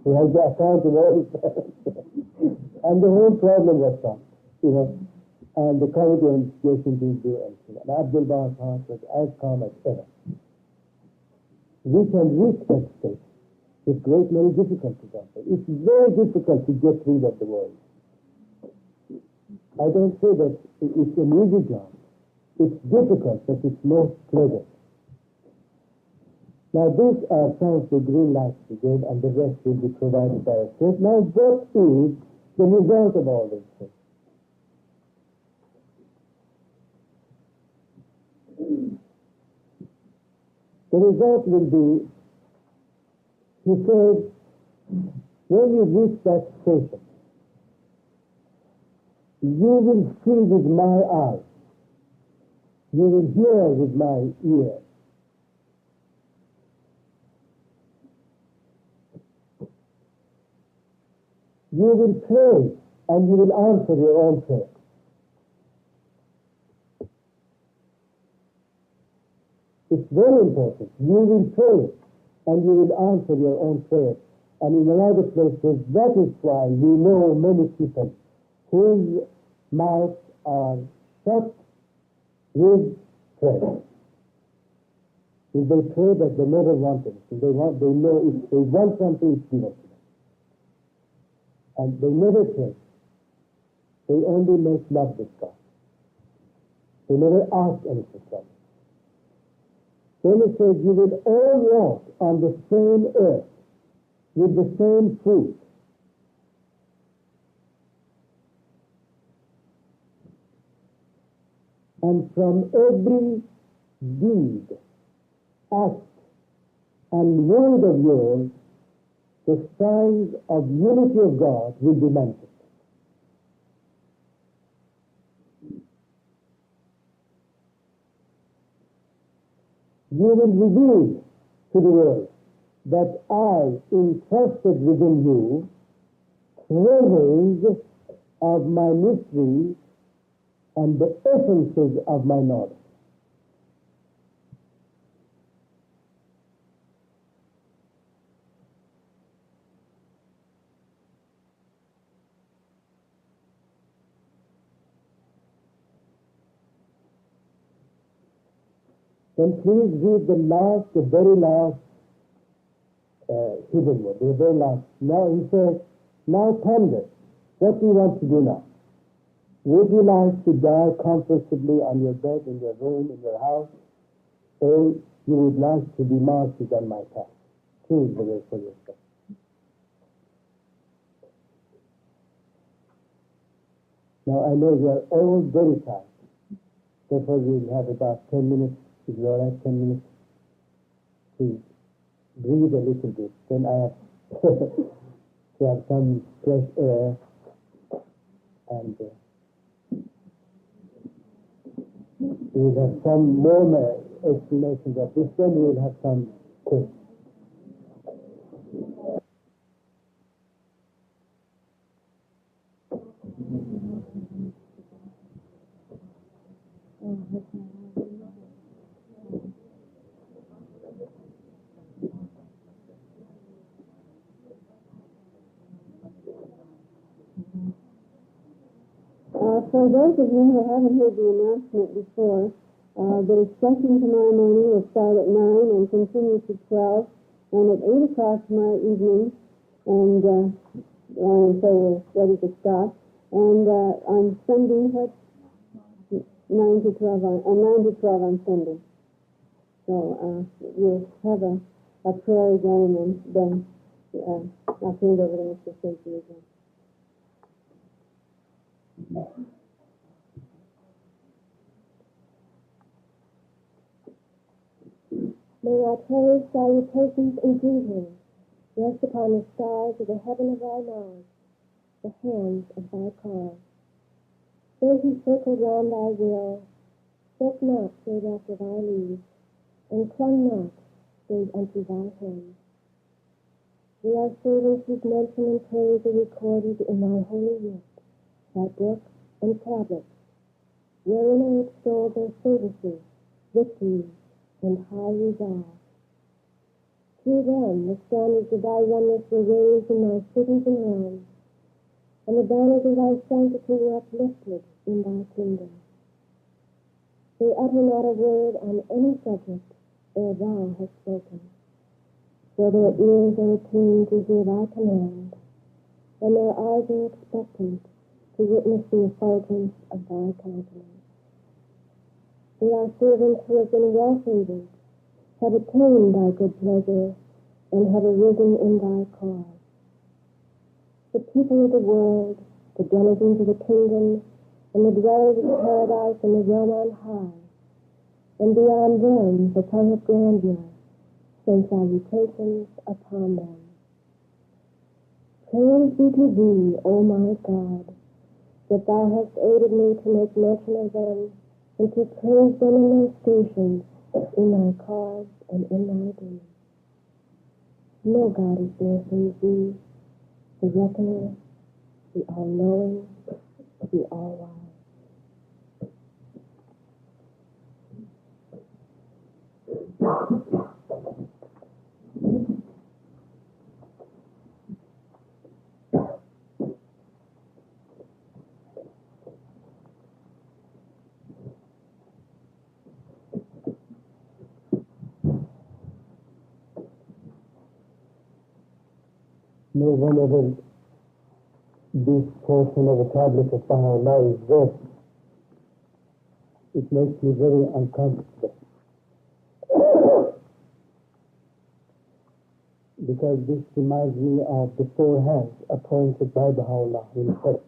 Who has the account of all his servants. And the whole problem was solved, And the committee of investigation didn't do anything. And Abdul Baha's heart was as calm as ever. We can reach that state with great many difficulties. It's very difficult to get rid of the world. I don't say that it's an easy job. It's difficult, but it's most pleasant. Now these are some of the green lights we gave, and the rest will be provided by us. Now what is the result of all these things? The result will be, he says, when you reach that station, you will see with my eyes, you will hear with my ear, you will pray and you will answer your own prayer. It's very important. You will pray and you will answer your own prayer. And in another place says, that is why we know many people whose mouths are shut with prayer. If they pray, but they never want anything. They know if they want something, it's given to them. And they never pray. They only make love with God. They never ask anything from Him. Then it says, you will all walk on the same earth with the same food. and from every deed, act, and word of yours, the signs of unity of God will be manifested. You will reveal to the world that I entrusted within you treasures of my mysteries and the essences of my knowledge. Then please read the very last hidden word, the very last. Now he says, now ponder, what do you want to do now? Would you like to die comfortably on your bed, in your room, in your house, or you would like to be martyred on my path? Choose the way for yourself. Now I know you are all very tired, therefore we'll have about 10 minutes. Is it all right, 10 minutes? To breathe a little bit. Then I have to have some fresh air and we'll have some more explanations of this. Then we'll have some questions. For those of you who haven't heard the announcement before, the discussion tomorrow morning will start at 9 and continue to 12, and at 8 o'clock tomorrow evening, and so we're ready to stop. And on Sunday, what? 9 to 12 on Sunday. So we'll have a prayer again, and then I'll turn it over to Mr. Faizi again. May our prayers, salutations, and greetings rest upon the stars of the heaven of our Lord, the hands of thy cause. Though he circled round thy will, spoke not save after thy leave, and clung not save unto thy hand. We are servants whose mention and praise are recorded in thy holy writ, thy book and tablets, wherein are extolled their services, victories, and high resolve. Through them the standards of thy oneness were raised in thy cities and realms, and the banners of thy sanctity were uplifted in thy kingdom. They utter not a word on any subject ere thou hast spoken, for their ears are attuned to hear thy command, and their eyes are expectant to witness the effulgence of thy countenance. We are servants who have been well favored, have attained thy good pleasure, and have arisen in thy cause. The people of the world, the denizens of the kingdom, and the dwellers of paradise and the realm on high, and beyond them the tongue of grandeur, send salutations upon them. Praise be to thee, O my God, that thou hast aided me to make mention of them, and to praise them in their stations, in thy cause and in thy deed. No God is there save thee, the reckoner, the all-knowing, the all-wise. No, whenever this portion of the tablet of Baha'u'llah is read, it makes me very uncomfortable. Because this reminds me of the four hands appointed by Baha'u'llah himself.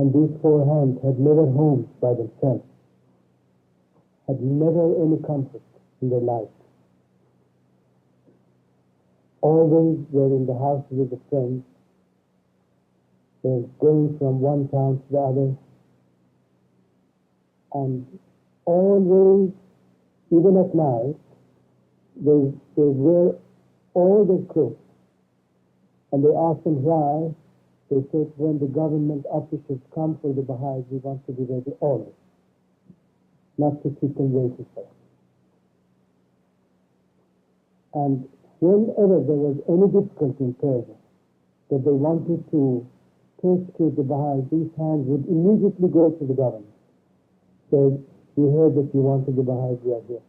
And these four hands had never homes by themselves, had never any comfort in their life. Always were in the houses of the friends. They're going from one town to the other. And always, even at night, they wear all their clothes. And they ask them why. They said, when the government officials come for the Baha'is, we want to be ready always, not to keep them waiting for us. And whenever there was any difficulty in Persia, that they wanted to persecute the Baha'is, these hands would immediately go to the government. Say, we heard that you wanted the Baha'is, we are here.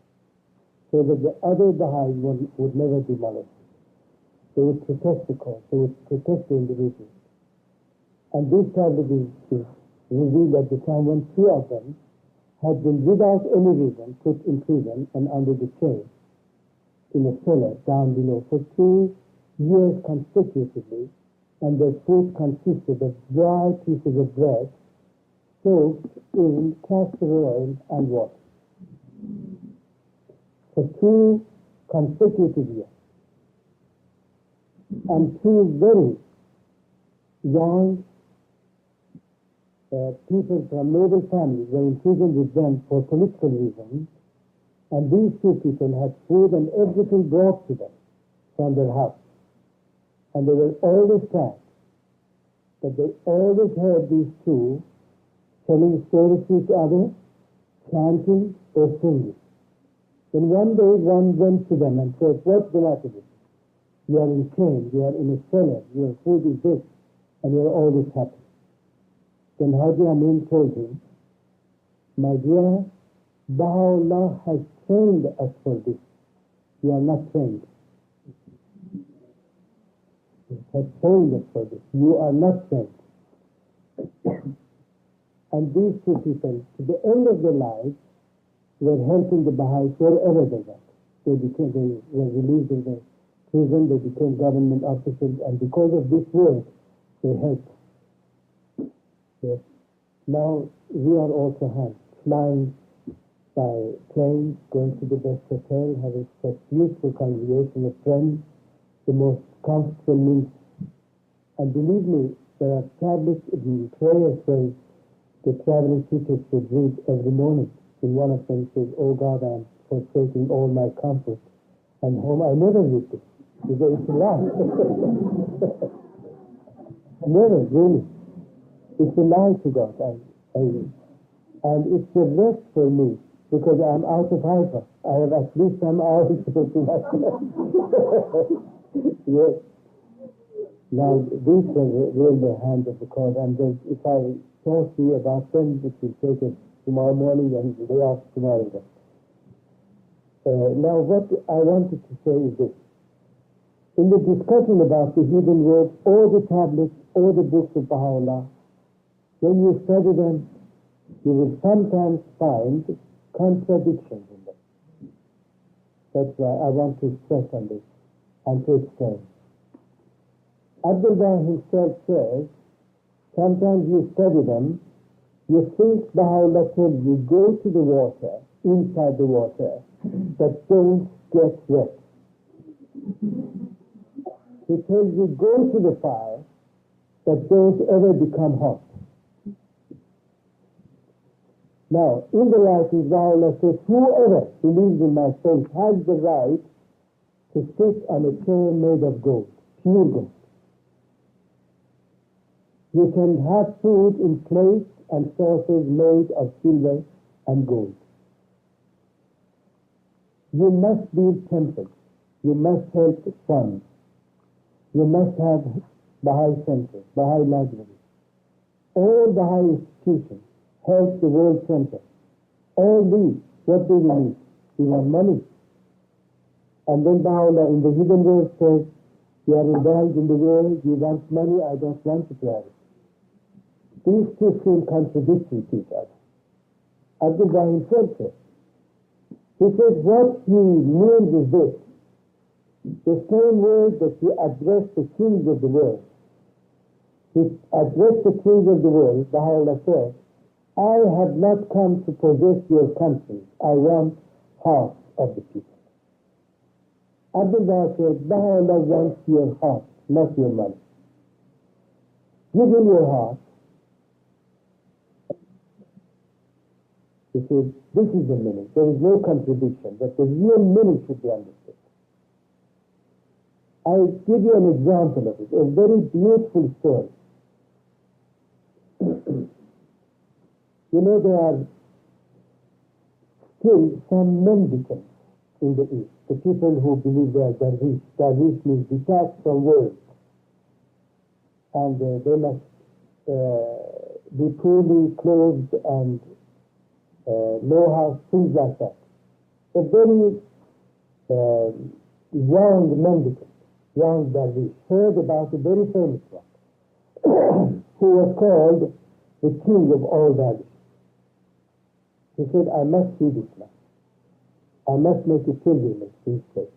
So that the other Baha'is would never be molested. They would protect the cause, they would protect the individuals. And this tragedy is revealed at the time when two of them had been, without any reason, put in prison and under the chain in a cellar down below for 2 years consecutively, and their food consisted of dry pieces of bread soaked in castor oil and water. For 2 consecutive years. And 2 very young people from noble families were in prison with them for political reasons, and these 2 people had food and everything brought to them from their house. And they were always sad that they always heard these 2 telling stories to each other, chanting or singing. Then one day one went to them and said, what's the matter with you? You are in chains, you are in a cellar, your food is this, and you are always happy. Then Haji Amin told him, my dear, Baha'u'llah has trained us for this. You are not trained. He has trained us for this. You are not trained. And these 2 people, to the end of their lives, were helping the Baha'is wherever they went. They were released in the prison, they became government officials, and because of this work, they helped. Yes. Now we are also flying by planes, going to the best hotel, having such beautiful congregation of friends, the most comfortable meals. And believe me, there are tablets in prayers where the traveling teachers would read every morning. In one of them says, oh God, I am forsaking all my comfort and home. I never read this. It's a lie. Never, really. It's a lie to God. And it's a rest for me because I'm out of hyper. I have at least some hours to myself. Yes. Now, these were really the hands of the cause, and if I talk to you about them, it will take us tomorrow morning and the day after tomorrow. Now, what I wanted to say is this. In the discussion about the hidden words, or the tablets, or the books of Baha'u'llah, when you study them, you will sometimes find contradictions in them. That's why I want to stress on this and to explain. Abdullah himself says, sometimes you study them, you think Baha'u'llah tells you, go to the water, inside the water, but don't get wet. He tells you, go to the fire, but don't ever become hot. Now, in the writings, Baha'u'llah says, whoever believes in my faith has the right to sit on a chair made of gold, pure gold. You can have food in plates and saucers made of silver and gold. You must build temples. You must help funds. You must have Baha'i centers, Baha'i libraries. All Baha'i institutions help the world center. All these, what do we need? We want money. And then Baha'u'llah in the hidden world says, you are involved in the world, you want money, I don't want it to have it. These 2 seem contradictory to each other. Abdullah himself says. He says what he means is this. The same word that you address the kings of the world, He addressed the kings of the world. Baha'u'llah said, I have not come to possess your countries. I want hearts of the people. Abdullah said, Baha'u'llah wants your heart, not your money. Give him your heart. He said, this is the meaning. There is no contradiction, but the real meaning should be understood. I'll give you an example of it, a very beautiful story. You know, there are still some mendicants in the East, the people who believe they are darwish. Darwish means detached from world. And they must be poorly clothed and low house, things like that. A very young mendicant, young darwish, heard about a very famous one who was called the king of all darwish. He said, I must see this man. I must make a pilgrimage to his place.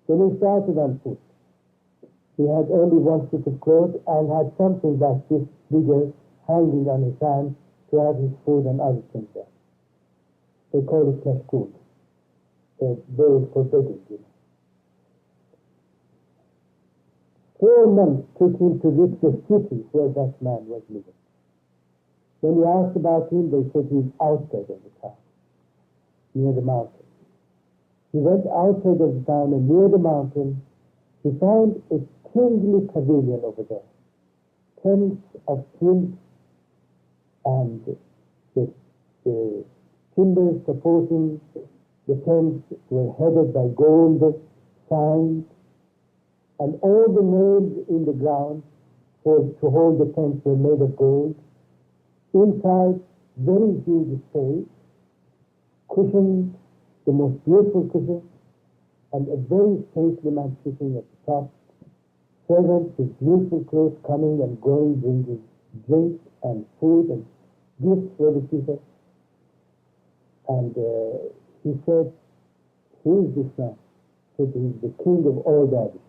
Then he started on foot. He had only one suit of clothes and had something like this bigger hanging on his hand to have his food and other things there. They call it kashkul. It's very forbidden, you know. 4 months took him to reach the city where that man was living. When you asked about him, they said he's outside of the town, near the mountain. He went outside of the town, and near the mountain, he found a kingly pavilion over there. Tents of kings, and the timbers supporting the tents were headed by gold signs, and all the nails in the ground to hold the tents were made of gold. Inside, very huge space, cushions, the most beautiful cushions, and a very stately man sitting at the top. Servants with beautiful clothes coming and going, bringing drink and food and gifts for the people. And he said, who is this man? He said, he is the king of all dervish.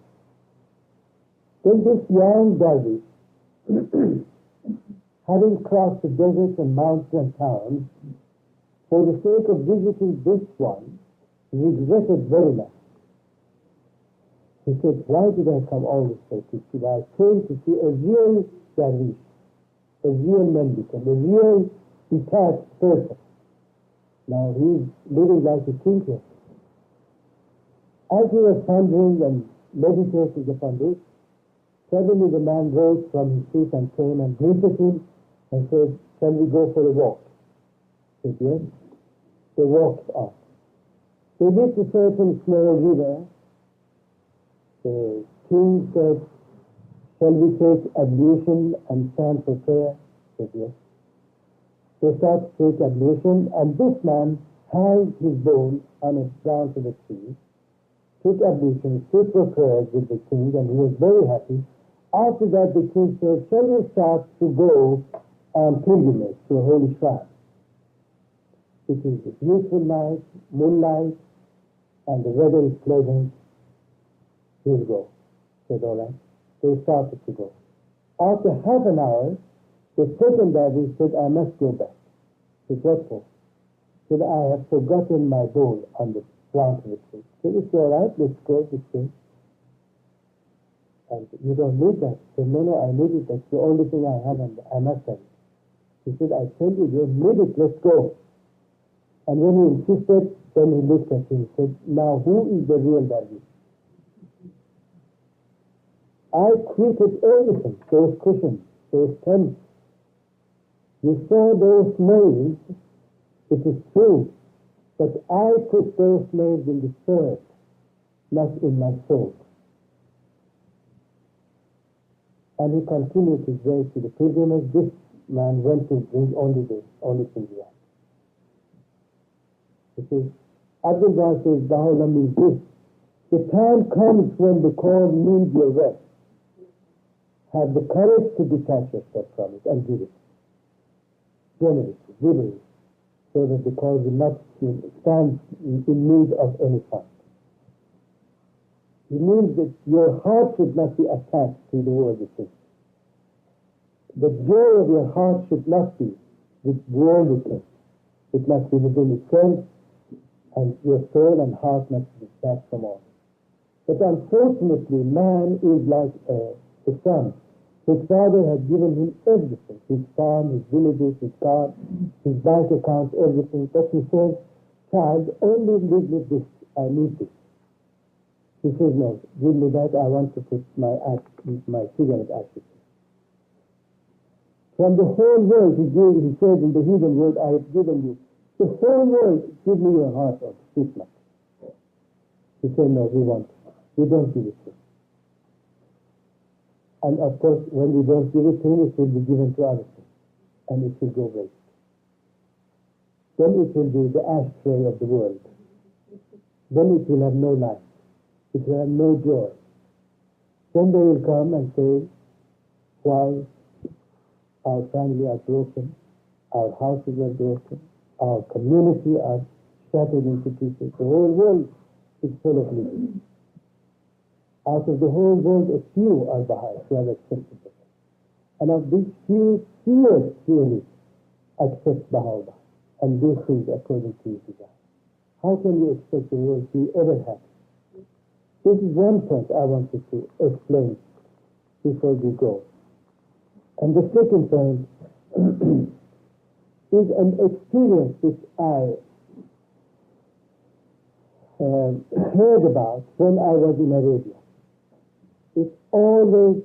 Then this young dervish, having crossed the deserts and mountains and towns, for the sake of visiting this one, regretted very much. He said, why did I come all this way to see? I came to see a real darwish, a real mendicant, a real detached person. Now he's living like a king here. As he was pondering and meditating upon this, suddenly the man rose from his seat and came and greeted him and said, shall we go for a walk? He said, yes. They walked off. They reached a certain small river. The king said, shall we take ablution and stand for prayer? He said, yes. They started to take ablution, and this man hanged his bones on a branch of a tree, took ablution, stood for prayers with the king, and he was very happy. After that, the king said, shall we start to go on pilgrimage to a holy shrine? It is a beautiful night, moonlight, and the weather is pleasant. We'll go. Said, all right. They started to go. After half an hour, the second dervish said, I must go back. Said, what for? Said, I have forgotten my bowl on the branch of the tree. Said, it's all right, let's go this way. And you don't need that. Said, no, I need it. That's the only thing I have, and I must have it. He said, I tell you, you need it, let's go. And when he insisted, then he looked at him and said, now who is the real dervish? I quitted everything, those cushions, those tents. You saw those nails, it is true, but I put those nails in the earth, not in my soul. And he continued his way to the pilgrimage. This man went to drink only thing he had. You see, Abdullah says, Baha'u'llah means this. The time comes when the cause needs your rest. Have the courage to detach yourself from it and give it. Generously, liberally, so that the cause will not stand in need of any fund. It means that your heart should not be attached to the worldly things. The joy of your heart should not be with worldly things. It must be within itself, and your soul and heart must be detached from all. But unfortunately, man is like a son. His father had given him everything, his farm, his villages, his car, his bank accounts, everything. But he says, child, only live with this. I need this. He says, no, give me that. I want to put my cigarette ashes. From the whole world, he says in the heathen world, I have given you. The whole world, give me your heart of this much. He said, no, we won't. We don't give it to him. And of course, when we don't give it to him, it will be given to others. And it will go waste. Then it will be the ashtray of the world. Then it will have no life. It will have no joy. Then they will come and say, why our family are broken, our houses are broken, our community are shattered into pieces. The whole world is full of living. Out of the whole world, a few are Baha'is who have accepted it. And of these few really accept Baha'u'llah and do things according to his desire. How can you expect the world to be ever happy? This is one point I wanted to explain before we go. And the second point is an experience which I heard about when I was in Arabia. It always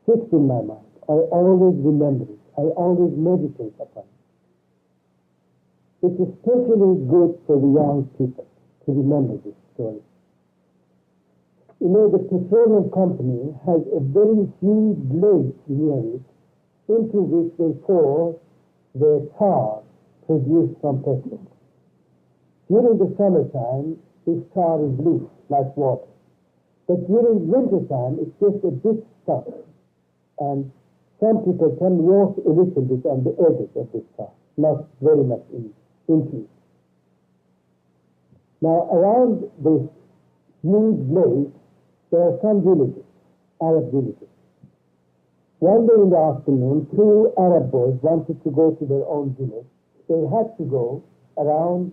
sits in my mind. I always remember it. I always meditate upon it. It's especially good for the young people to remember this story. You know, the petroleum company has a very huge lake near it into which they pour the tar produced from petrol. During the summertime, this tar is loose like water. But during wintertime, it's just a bit stuck. And some people can walk a little bit on the edges of this tar, not very much into it. Now, around this huge lake, there are some villages, Arab villages. One day in the afternoon, two Arab boys wanted to go to their own village. They had to go around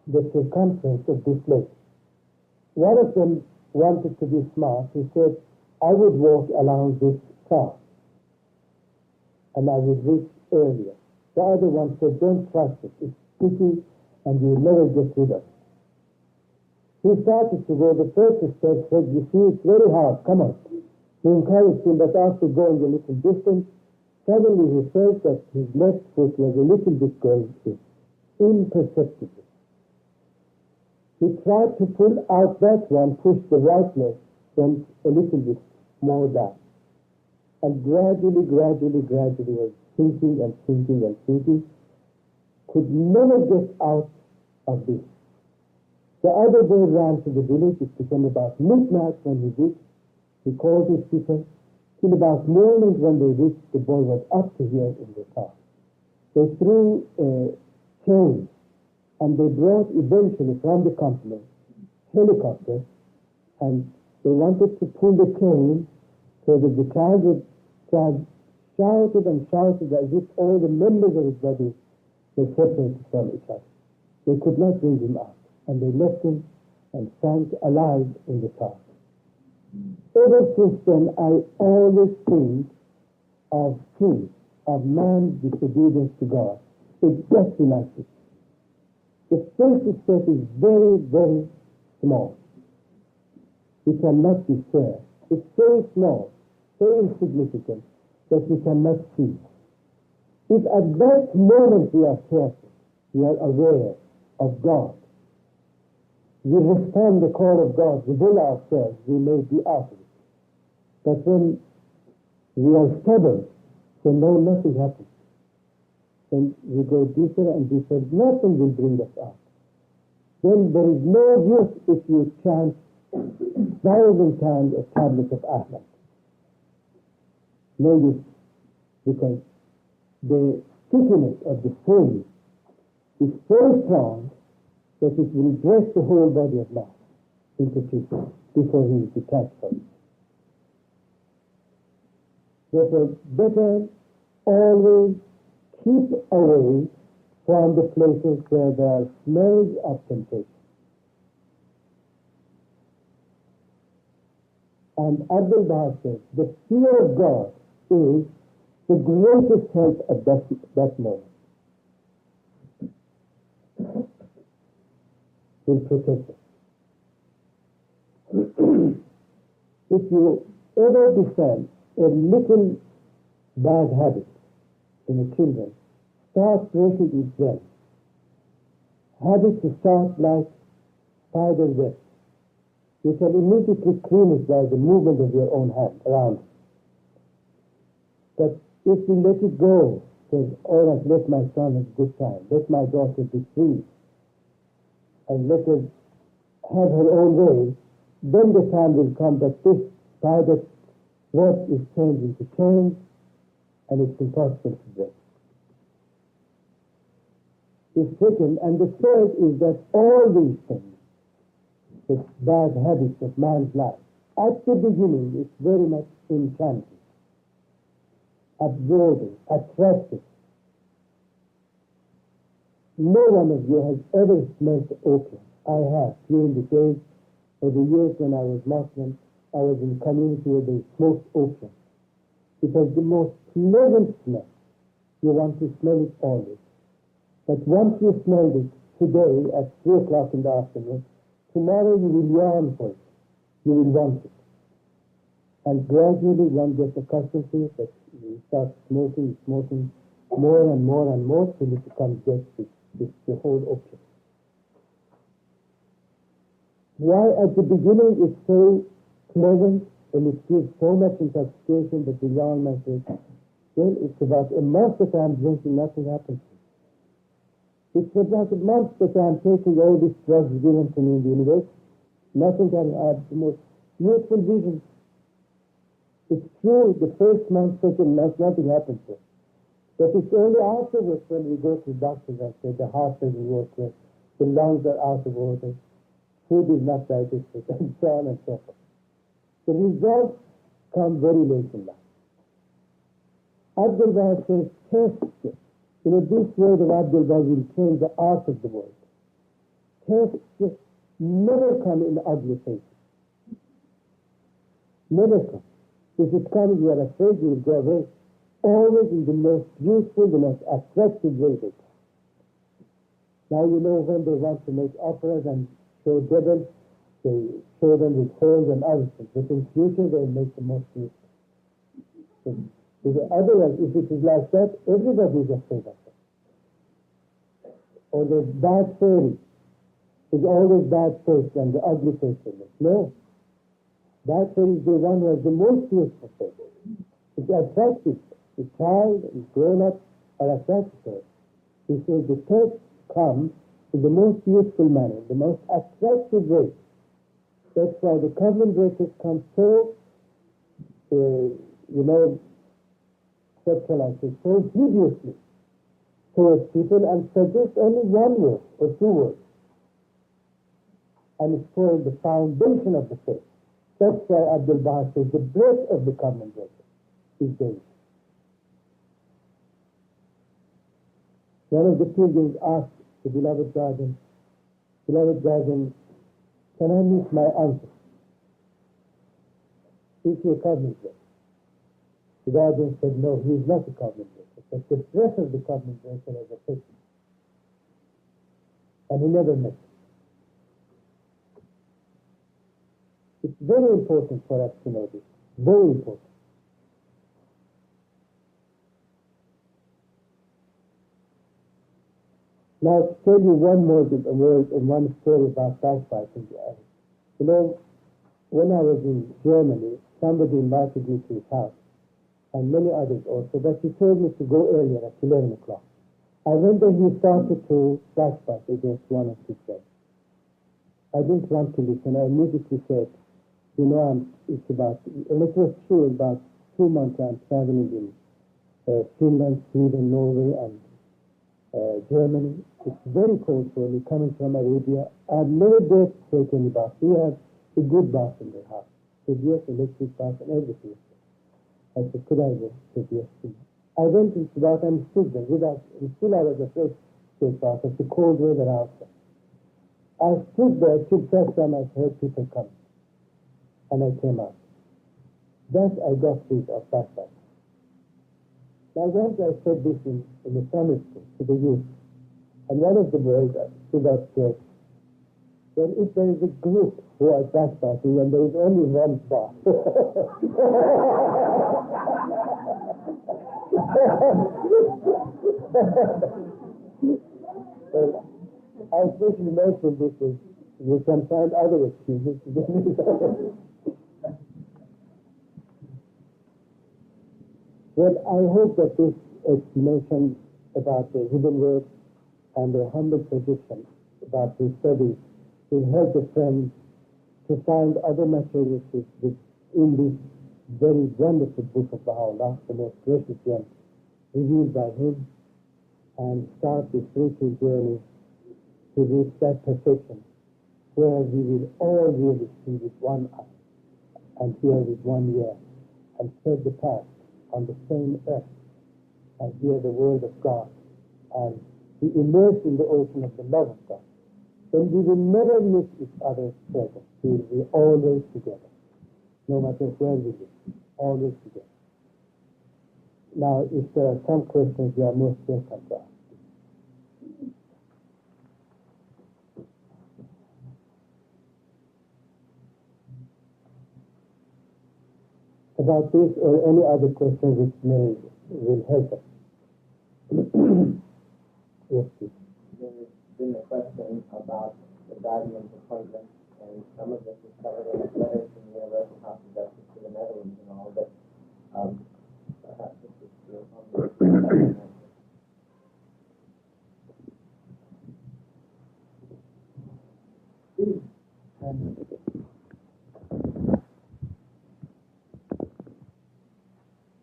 the circumference of this lake. One of them wanted to be smart. He said, I would walk along this path and I would reach earlier. The other one said, don't trust it. It's sticky and you'll never get rid of it. He started to go. The first step said, you see, it's very hard. Come on. He encouraged him, but after going a little distance, suddenly he felt that his left foot was a little bit going in, imperceptibly. He tried to pull out that one, push the right leg, went a little bit more down. And gradually was sinking and sinking and sinking, could never get out of this. The other boy ran to the village. It became about midnight when he reached. He called his people. Till about morning when they reached, the boy was up to here in the car. They threw a chain and they brought eventually from the company helicopter, and they wanted to pull the chain so that the child shouted and shouted as if all the members of his body were separated from each other. They could not bring him out. And they left him and sank alive in the car. Ever since then, I always think of sin, of man's disobedience to God, exactly like this. The first step is very, very small. We cannot be fair. It's so small, so insignificant that we cannot see. If at that moment we are careful, we are aware of God, we respond the call of God within ourselves, we may be out of it. But when we are stubborn, then no, nothing happens. Then we go deeper and deeper, nothing will bring us out. Then there is no use if you chant 1,000 times a tablet of Ahmad. No use, because the stickiness of the sin is so strong that it will break the whole body of man into pieces before he is detached from it. Therefore, better always keep away from the places where there are smells of temptation. And Abdul Baha says, the fear of God is the greatest help at that moment. Will protect us. If you ever befriend a little bad habit in the children, start breaking it well. Habits start like spider web. You can immediately clean it by the movement of your own hand around it. But if you let it go, says, all right, let my son have a good time, let my daughter be free, and let her have her own way, then the time will come that this spider web is turned into chains, and it's impossible to break. The second, and the third is that all these things, the bad habits of man's life, at the beginning it's very much enchanting, absorbing, attractive. No one of you has ever smelled opium. I have. During the days or the years when I was Muslim, I was in a community where they smoked opium. It has the most pleasant smell. You want to smell it always. But once you smelled it today at 3 o'clock in the afternoon, tomorrow you will yearn for it. You will want it. And gradually one gets accustomed to it, that you start smoking more and more and more till it becomes just the whole opium. Why at the beginning it's so pleasant and it gives so much intoxication that the young man says, well, it's about a month that I'm drinking, nothing happens. It's about a month that I'm taking all these drugs given to me in the university. Nothing can have the most beautiful vision. It's true, the first month, second month, nothing happens to us. But it's only afterwards when we go to doctors and say the heart doesn't work well, the lungs are out of order, food is not digested, and so on and so forth. The results come very late in life. Abdul Baha says, test it. You know, this word of Abdul Baha will change the art of the world. Test it. Never come in ugly faces. Never come. If it comes, you are afraid you will go away. Always in the most beautiful, the most attractive way they come. Now you know when they want to make operas and show devils, they show them with holes and other things. But in future they make the most beautiful. Otherwise, if it is like that, everybody is afraid of it. Or the bad fairy is always bad face and the ugly face in it. No. Bad fairy is the one who has the most beautiful face. It's attractive. The child and grown-up are attracted to it. He says the test comes in the most useful manner, the most attractive way. That's why the covenant breakers come so, what shall I say, so hideously towards people and suggest only one word or two words. And it's for the foundation of the faith. That's why Abdul Baha says the breath of the covenant breaker is dangerous. One of the pilgrims asked the beloved guardian, can I meet my uncle? Is he a covenant breaker? The guardian said, no, he is not a covenant breaker, but the breath of the covenant breaker has affected him. And he never met him. It's very important for us to know this. Very important. Now, to tell you one more word and one story about backbiting. You know, when I was in Germany, somebody invited me to his house, and many others also, but he told me to go earlier at 11 o'clock. I went there, he started to backbite against one of his friends. I didn't want to listen. I immediately said, it's about, and it was true, about 2 months I'm traveling in Finland, Sweden, Norway, and Germany. It's very cold for me, coming from Arabia. I've never dared to take any bath. We have a good bath in the house. So yes, electric bath and everything. I said, could I go? He said, yes, please. I went into that and stood there still I was afraid to take part of the cold weather outside. I stood there till first time I heard people come. And I came out. Thus I got rid of backbiting. Now once I said this in the summer school to the youth, and one of the boys stood up said, well, if there is a group who are backbiting and there is only one bar. Well, I especially mentioned this is you can find other excuses. Well, I hope that this explanation about the hidden words and the humble position about the studies will help the friends to find other materials in this very wonderful book of Baha'u'llah, the most precious gem revealed by him, and start this spiritual journey to reach that perfection where we will all really see with one eye and hear with one ear and tread the path on the same earth and hear the word of God and be immersed in the ocean of the love of God. Then we will never miss each other's presence. We will be always together, no matter where we live, always together. Now, if there are some questions, you are most welcome to ask. About this or any other question which will help us. Yes, please. There's been a question about the guardian's appointment, and some of this is covered in letters from the Universal House of Justice to the Netherlands and all, but perhaps this is your own.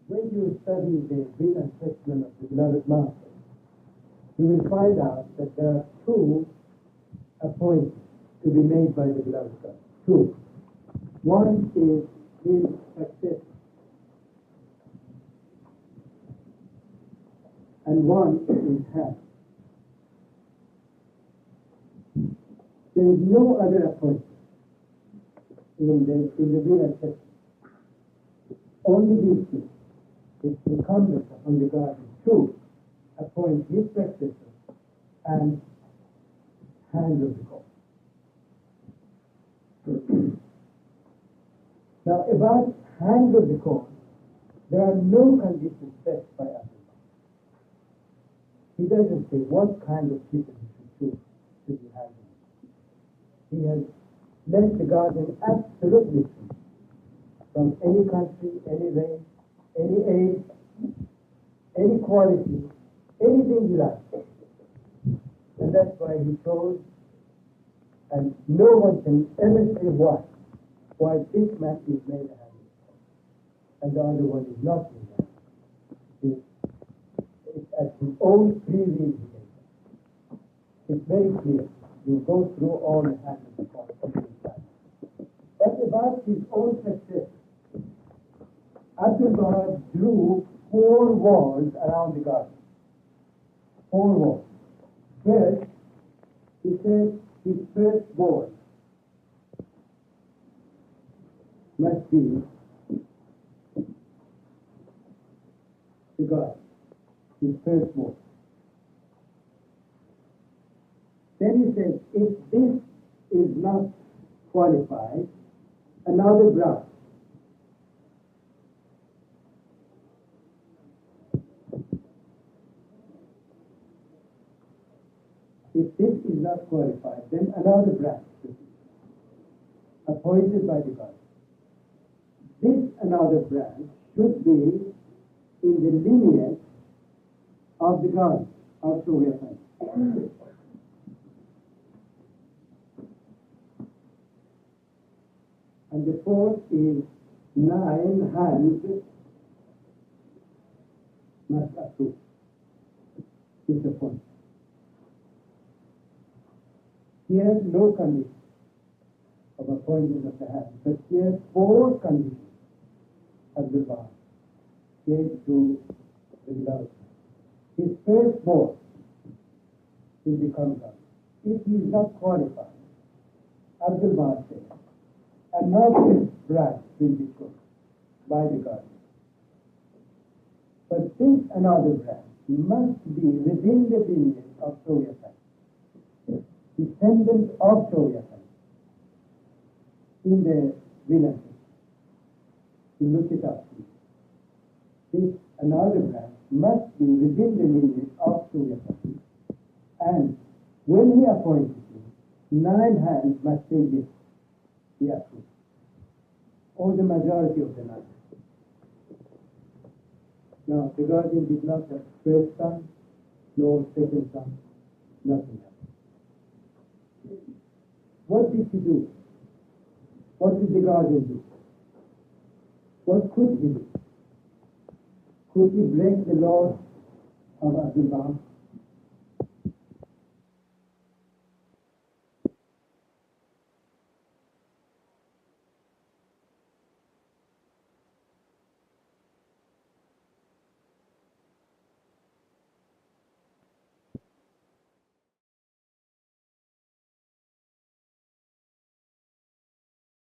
When you study the will and testament of the beloved Master, you will find out that there are two appointments to be made by the beloved God. Two. One is his successor, and one is hers. There is no other appointment in the will and testament. Only these two. It's incumbent upon the guardian to appoint his successor and handle the court. Now, about handle the court, there are no conditions set by Allah. He doesn't say what kind of people he should choose to be handled. He has left the guardian absolutely free from any country, any race, any age, any quality, anything you like. And that's why he chose, and no one can ever say why this man is made a handle and the other one is not made a handle. It's at his own free will he made it. It's very clear. You go through all the handles of his time. But about his own success, Abdul Baha drew 4 walls around the garden. 4 walls. First, he said his first wall must be the garden. His first wall. Then he said, if this is not qualified, another branch. If this is not qualified, then another branch appointed by the God. This another branch should be in the lineage of the God of Soviet. And the fourth is 9 hands must approve this appointment. Here, no condition of appointment of the hand, but here 4 conditions of the bar. came to the beloved. His firstborn will become God. If he is not qualified, Abdul Bahar said, another branch will be chosen by the guardian. But this another branch must be within the lineage of Soviet times, descendants of Soviet times, in the village. You look it up, please. This another branch must be within the lineage of Soviet times. And when he appointed him, 9 hands must say yes, he approved. Or the majority of the 9. Now, the guardian did not have first son, nor second son, nothing else. What did he do? What did the guardian do? What could he do? Could he break the laws of Abdul Bahar?